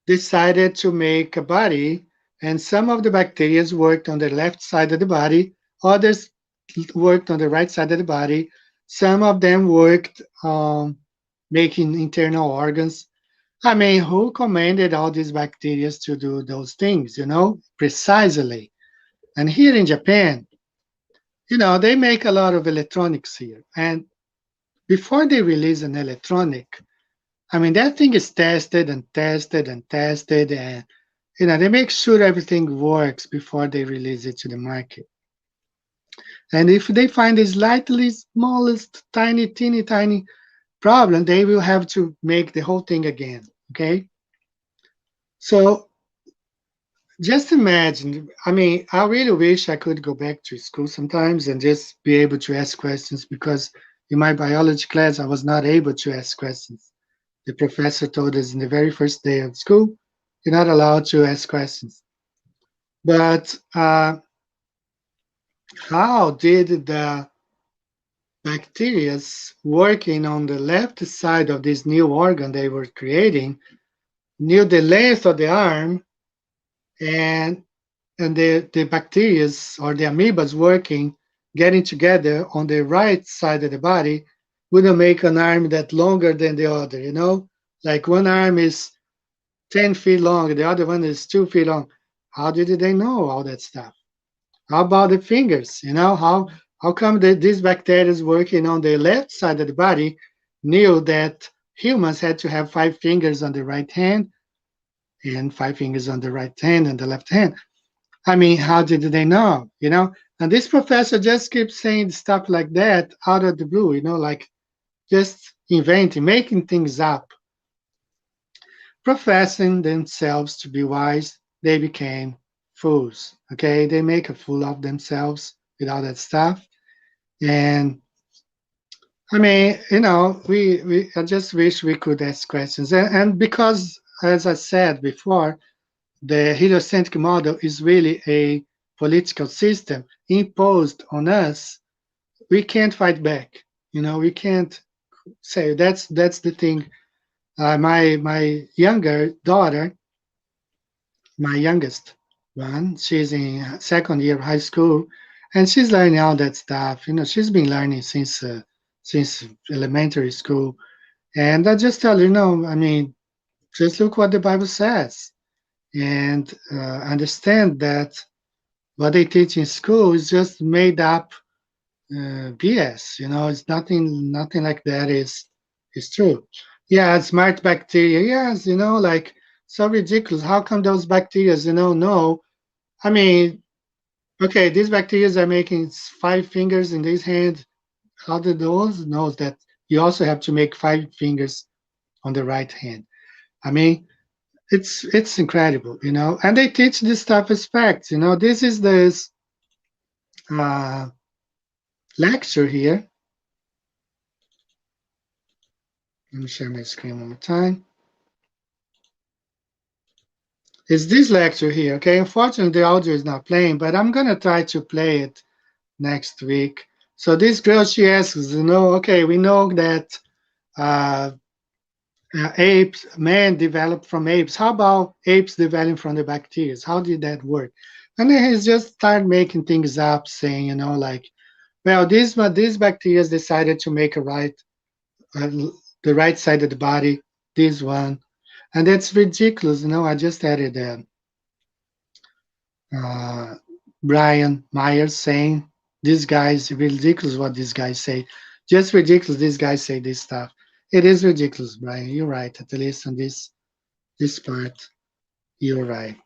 [SPEAKER 1] decided to make a body, and some of the bacteria worked on the left side of the body, others worked on the right side of the body. Some of them worked on making internal organs. I mean, who commanded all these bacteria to do those things, precisely? And here in Japan, they make a lot of electronics here. And before they release an electronic, I mean, that thing is tested and tested and tested, and they make sure everything works before they release it to the market. And if they find the slightly smallest, tiny, teeny tiny problem, they will have to make the whole thing again. Okay, so just imagine. I mean, I really wish I could go back to school sometimes and just be able to ask questions, because in my biology class, I was not able to ask questions. The professor told us in the very first day of school, you're not allowed to ask questions. But how did the bacteria working on the left side of this new organ they were creating knew the length of the arm, and the bacteria or the amoebas working, getting together on the right side of the body, wouldn't make an arm that longer than the other, Like one arm is 10 feet long, the other one is 2 feet long. How did they know all that stuff? How about the fingers? How come that these bacteria working on the left side of the body knew that humans had to have 5 fingers on the right hand and 5 fingers on the right hand and the left hand? I mean, how did they know? And this professor just keeps saying stuff like that out of the blue, like just inventing, making things up, professing themselves to be wise. They became fools. Okay, they make a fool of themselves with all that stuff. And I mean, we I just wish we could ask questions. And because, as I said before, the heliocentric model is really a political system imposed on us. We can't fight back. We can't say that's the thing. My younger daughter, my youngest one, she's in second year of high school, and she's learning all that stuff. She's been learning since elementary school. And I just tell her, I mean, just look what the Bible says, and understand that what they teach in school is just made up BS. It's nothing like that is true. Yeah, smart bacteria. Yes, like so ridiculous. How come those bacteria, no? I mean, okay, these bacteria are making 5 fingers in this hand. How do those know that you also have to make 5 fingers on the right hand? I mean, it's incredible. And they teach this stuff as facts. This is this uh, lecture here. Let me share my screen one more time. It's this lecture here, okay? Unfortunately, the audio is not playing, but I'm gonna try to play it next week. So this girl, she asks, okay, we know that uh, apes, man developed from apes. How about apes developing from the bacteria? How did that work? And then he's just started making things up, saying, like, well, these bacteria decided to make uh, the right side of the body, this one, and that's ridiculous. I just added uh, Brian Myers saying this guy's ridiculous. What these guys say, just ridiculous. These guys say this stuff. It is ridiculous, Brian. You're right. At least on this part, you're right.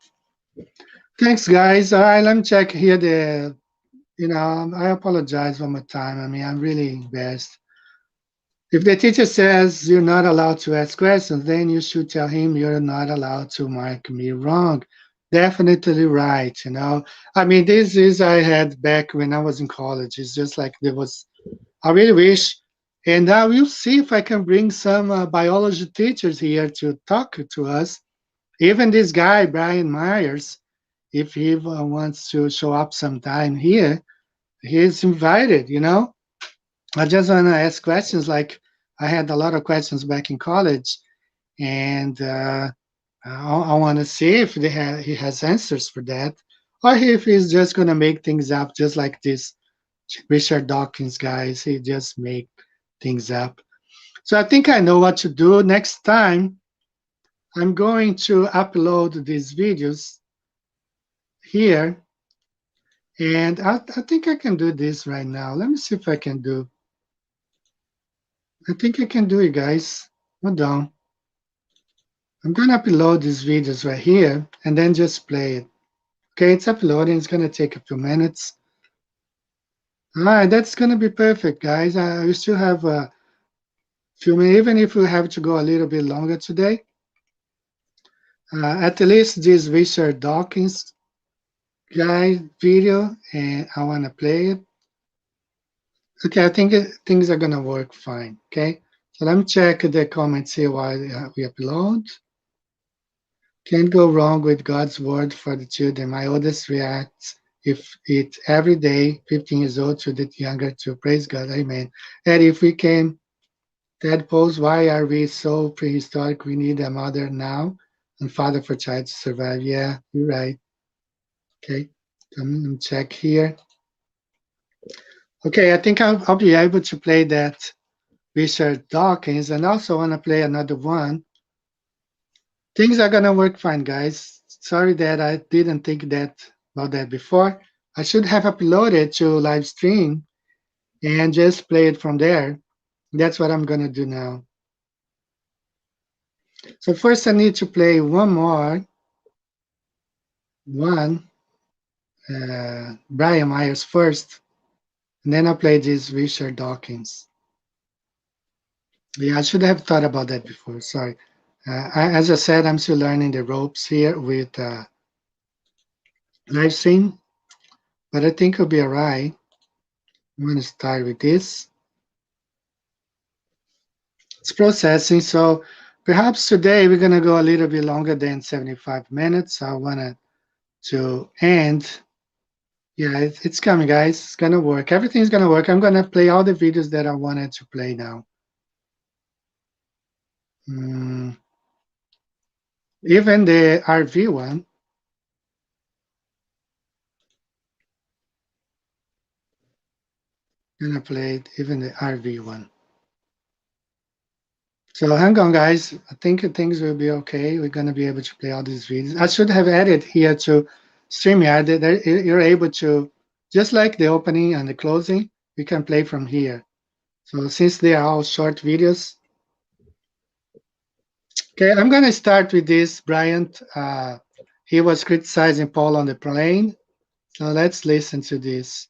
[SPEAKER 1] Thanks, guys. All right, let me check here. I apologize one more time. I mean, I'm really embarrassed. If the teacher says you're not allowed to ask questions, then you should tell him you're not allowed to mark me wrong. Definitely right. I mean, this is I had back when I was in college. It's just like there was. I really wish, and I will see if I can bring some biology teachers here to talk to us. Even this guy Brian Myers, if he wants to show up sometime here, he's invited. I just want to ask questions. Like I had a lot of questions back in college, and I want to see if he has answers for that, or if he's just going to make things up, just like this Richard Dawkins guys. He just make things up. So I think I know what to do. Next time, I'm going to upload these videos here, and I think I can do this right now. Let me see if I can do I think I can do it, guys. Hold on. I'm gonna upload these videos right here and then just play it. Okay, it's uploading. It's gonna take a few minutes. All right, that's gonna be perfect, guys. We still have a few minutes, even if we have to go a little bit longer today. At least this Richard Dawkins guy video, and I wanna play it. Okay, I think things are gonna work fine. Okay, so let me check the comments here while we upload. Can't go wrong with God's word for the children. My oldest reacts if it every day, 15 years old to the younger to praise God. Amen. And if we came tadpoles, why are we so prehistoric? We need a mother now and father for child to survive. Yeah, you're right. Okay, come and check here. Okay, I think I'll be able to play that Richard Dawkins, and also want to play another one. Things are gonna work fine, guys. Sorry that I didn't think about that before. I should have uploaded to live stream and just play it from there. That's what I'm gonna do now. So first I need to play one, Brian Myers first, and then I'll play this Richard Dawkins. Yeah, I should have thought about that before. Sorry. As I said, I'm still learning the ropes here with live stream, but I think it'll be alright. I'm going to start with this. It's processing, so perhaps today we're going to go a little bit longer than 75 minutes. I wanted to end. Yeah, it's coming, guys. It's going to work. Everything's going to work. I'm going to play all the videos that I wanted to play now. Even the RV one. I'm going to play even the RV one. So hang on, guys. I think things will be okay. We're going to be able to play all these videos. I should have added here to StreamYard that you're able to, just like the opening and the closing, we can play from here. So since they are all short videos. Okay, I'm going to start with this, Bryant. He was criticizing Paul on the plane. So let's listen to this.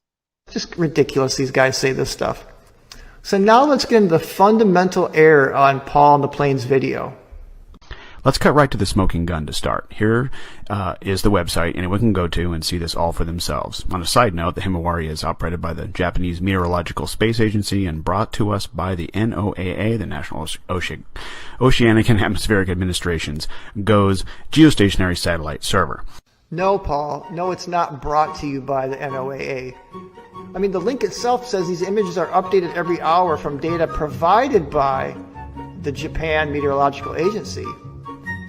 [SPEAKER 2] Just ridiculous these guys say this stuff. So now let's get into the fundamental error on Paul and the plane's video.
[SPEAKER 3] Let's cut right to the smoking gun to start. Here is the website anyone can go to and see this all for themselves. On a side note, the Himawari is operated by the Japanese Meteorological Space Agency and brought to us by the NOAA, the National Oceanic and Atmospheric Administration's GOES geostationary satellite server.
[SPEAKER 2] No, Paul. No, it's not brought to you by the NOAA. I mean, the link itself says these images are updated every hour from data provided by the Japan Meteorological Agency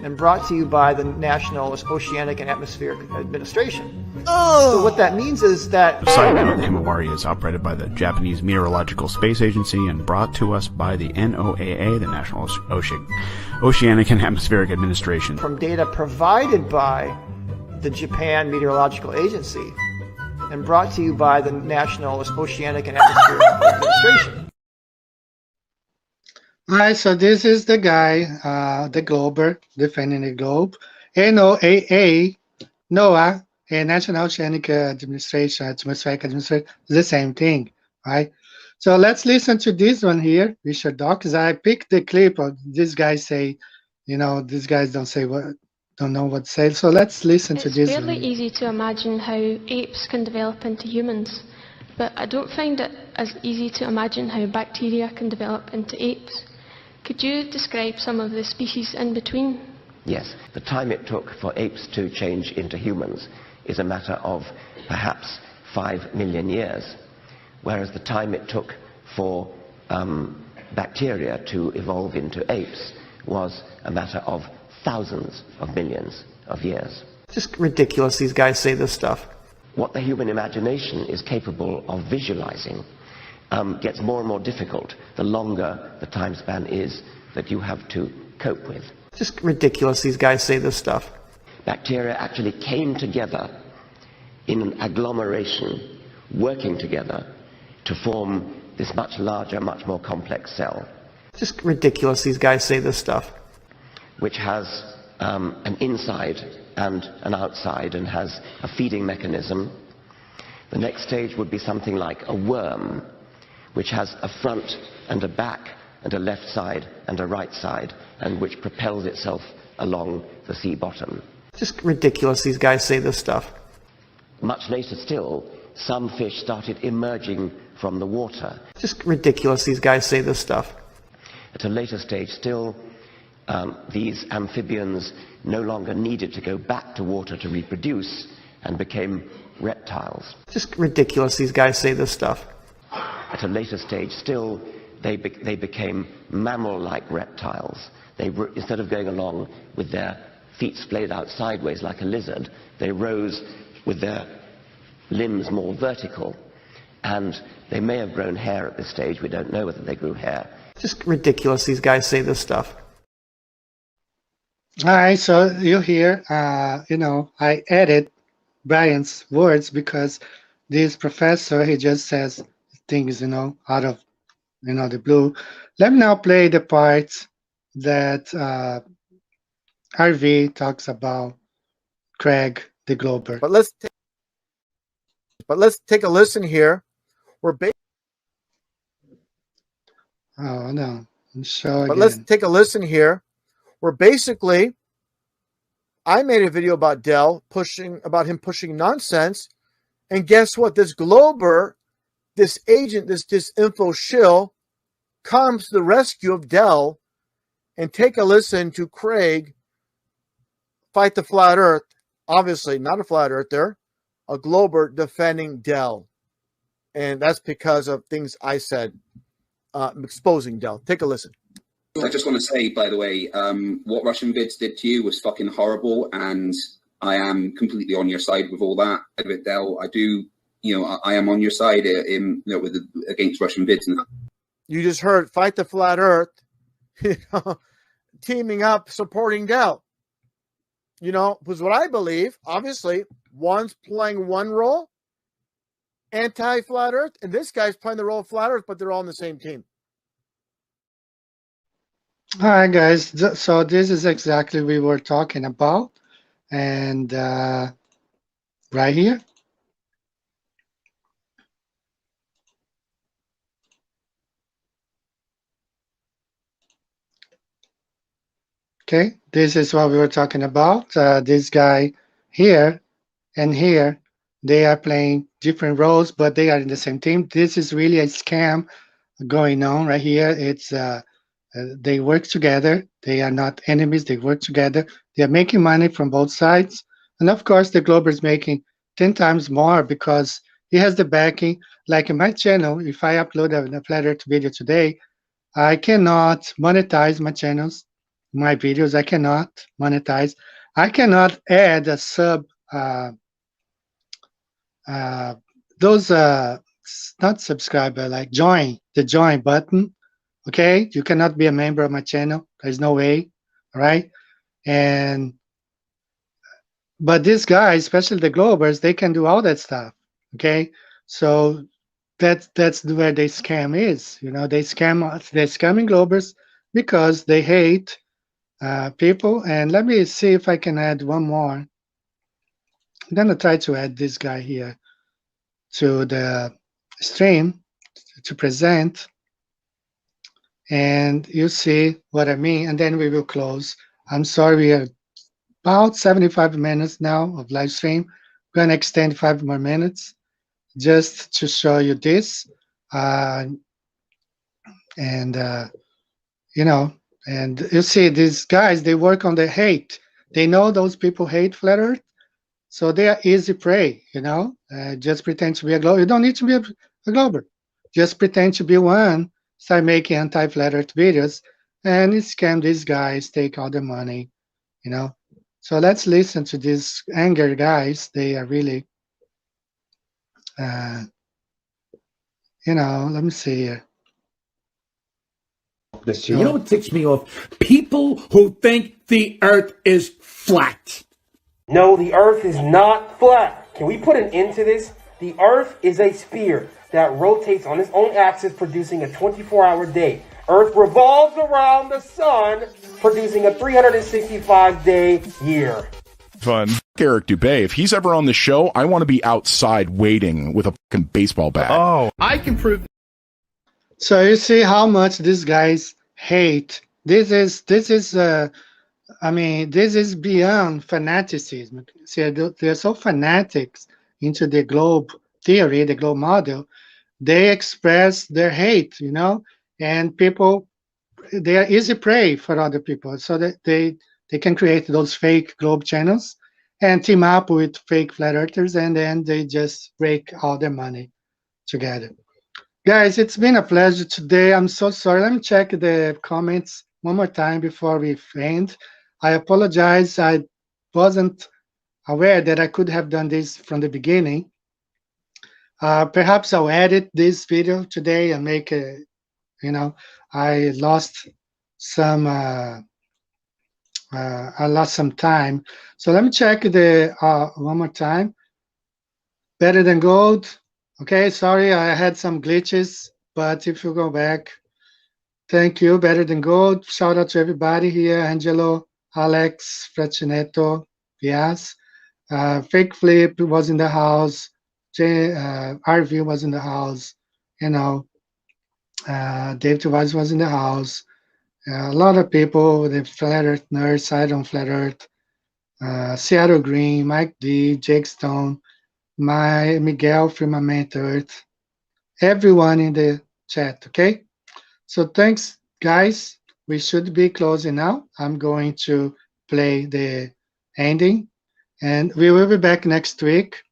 [SPEAKER 2] and brought to you by the National Oceanic and Atmospheric Administration. So what that means is that...
[SPEAKER 3] Side note, the Himawari is operated by the Japanese Meteorological Space Agency and brought to us by the NOAA, the National Oceanic and Atmospheric Administration.
[SPEAKER 2] From data provided by the Japan Meteorological Agency and brought to you by the National Oceanic and Atmospheric Administration.
[SPEAKER 1] All right, so this is the guy, the Glober, defending the globe. NOAA, NOAA, and National Oceanic Administration, Atmospheric Administration, the same thing, right? So let's listen to this one here, Richard Dawkins. I picked the clip of this guy say, you know, these guys don't know what to say. So let's listen to this.
[SPEAKER 4] It's fairly easy to imagine how apes can develop into humans, but I don't find it as easy to imagine how bacteria can develop into apes. Could you describe some of the species in between?
[SPEAKER 5] Yes, the time it took for apes to change into humans is a matter of perhaps 5 million years, whereas the time it took for bacteria to evolve into apes was a matter of thousands of millions of years.
[SPEAKER 2] Just ridiculous these guys say this stuff.
[SPEAKER 5] What the human imagination is capable of visualizing gets more and more difficult the longer the time span is that you have to cope with.
[SPEAKER 2] Just ridiculous these guys say this stuff.
[SPEAKER 5] Bacteria actually came together in an agglomeration, working together to form this much larger, much more complex cell.
[SPEAKER 2] Just ridiculous these guys say this stuff.
[SPEAKER 5] Which has an inside and an outside and has a feeding mechanism. The next stage would be something like a worm, which has a front and a back and a left side and a right side, and which propels itself along the sea bottom.
[SPEAKER 2] Just ridiculous these guys say this stuff.
[SPEAKER 5] Much later still, some fish started emerging from the water.
[SPEAKER 2] Just ridiculous these guys say this stuff.
[SPEAKER 5] At a later stage still, these amphibians no longer needed to go back to water to reproduce and became reptiles.
[SPEAKER 2] Just ridiculous these guys say this stuff.
[SPEAKER 5] At a later stage still, they became mammal-like reptiles. Instead of going along with their feet splayed out sideways like a lizard, they rose with their limbs more vertical. And they may have grown hair at this stage. We don't know whether they grew hair.
[SPEAKER 2] Just ridiculous these guys say this stuff.
[SPEAKER 1] All right, so you hear, I edit Brian's words because this professor, he just says things, out of, the blue. Let me now play the part that RV talks about Craig the Glober.
[SPEAKER 6] But let's take a listen here.
[SPEAKER 1] Oh, no. Show
[SPEAKER 6] But
[SPEAKER 1] again.
[SPEAKER 6] let's take a listen here. Where basically, I made a video about about him pushing nonsense. And guess what? This Glober, this agent, this info shill, comes to the rescue of Dell. And take a listen to Craig fight the flat earth. Obviously, not a flat earther, a Glober defending Dell. And that's because of things I said, exposing Dell. Take a listen.
[SPEAKER 7] I just want to say, by the way, what Russian Vids did to you was fucking horrible, and I am completely on your side with all that. Dell, I do, I am on your side against Russian Vids.
[SPEAKER 6] You just heard fight the flat earth, teaming up, supporting Dell. Was what I believe. Obviously, one's playing one role, anti-flat earth, and this guy's playing the role of flat earth, but they're all on the same team.
[SPEAKER 1] All right, guys. So this is exactly what we were talking about. And right here. Okay, this is what we were talking about. This guy here and here, they are playing different roles, but they are in the same team. This is really a scam going on right here. It's they work together. They are not enemies. They work together. They are making money from both sides. And of course, the Glober is making 10 times more because he has the backing. Like in my channel, if I upload a flat earth video today, I cannot monetize my channels, my videos. I cannot monetize. I cannot add a not subscriber, like the join button. Okay, you cannot be a member of my channel. There's no way, all right? But these guys, especially the Globers, they can do all that stuff, okay? So that's where the scam is. They're scamming Globers because they hate people. And let me see if I can add one more. I'm gonna try to add this guy here to the stream to present. And you see what I mean, and then we will close. I'm sorry, we are about 75 minutes now of live stream. We're gonna extend 5 more minutes just to show you this. And you see these guys, they work on the hate. They know those people hate flat earth, so they are easy prey, just pretend to be a Glober. You don't need to be a Glober. Just pretend to be one. Start making anti-flat earth videos and scam these guys, take all the money, So let's listen to these anger guys. They are really, let me see here.
[SPEAKER 8] You know what ticks me off? People who think the earth is flat.
[SPEAKER 9] No, the earth is not flat. Can we put an end to this? The earth is a sphere that rotates on its own axis, producing a 24-hour day. Earth revolves around the sun, producing a 365-day year.
[SPEAKER 10] Fun. Eric Dubé, if he's ever on the show, I want to be outside waiting with a fucking baseball bat.
[SPEAKER 11] Oh, I can prove.
[SPEAKER 1] So you see how much these guys hate. This is beyond fanaticism. See, they're so fanatics into the globe theory, the globe model. They express their hate, and people, they are easy prey for other people. So that they can create those fake globe channels and team up with fake flat earthers, and then they just rake all their money together. Guys, it's been a pleasure today. I'm so sorry. Let me check the comments one more time before we end. I apologize. I wasn't aware that I could have done this from the beginning. Perhaps I'll edit this video today and make a, I lost some time. So let me check the one more time. Better than gold. Okay, sorry, I had some glitches, but if you go back, thank you. Better than gold. Shout out to everybody here. Angelo, Alex, Fraccineto, Piaz. Fake Flip was in the house. RV was in the house. Dave Tavares was in the house. A lot of people, the Flat Earth Nurse, I don't Flat Earth, Seattle Green, Mike D, Jake Stone, Miguel Firmament Earth, everyone in the chat, okay? So thanks, guys. We should be closing now. I'm going to play the ending, and we will be back next week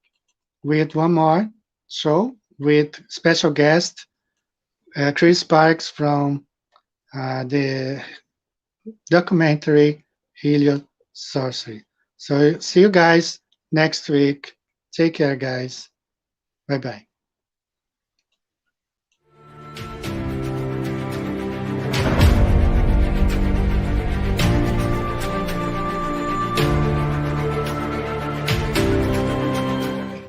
[SPEAKER 1] with one more show with special guest, Chris Sparks from the documentary Heliosorcery. So see you guys next week. Take care, guys. Bye-bye.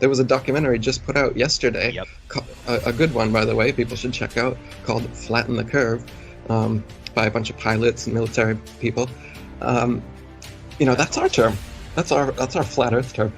[SPEAKER 12] There was a documentary just put out yesterday, a good one, by the way, people should check out, called Flatten the Curve, by a bunch of pilots and military people. That's our term. That's our flat Earth term.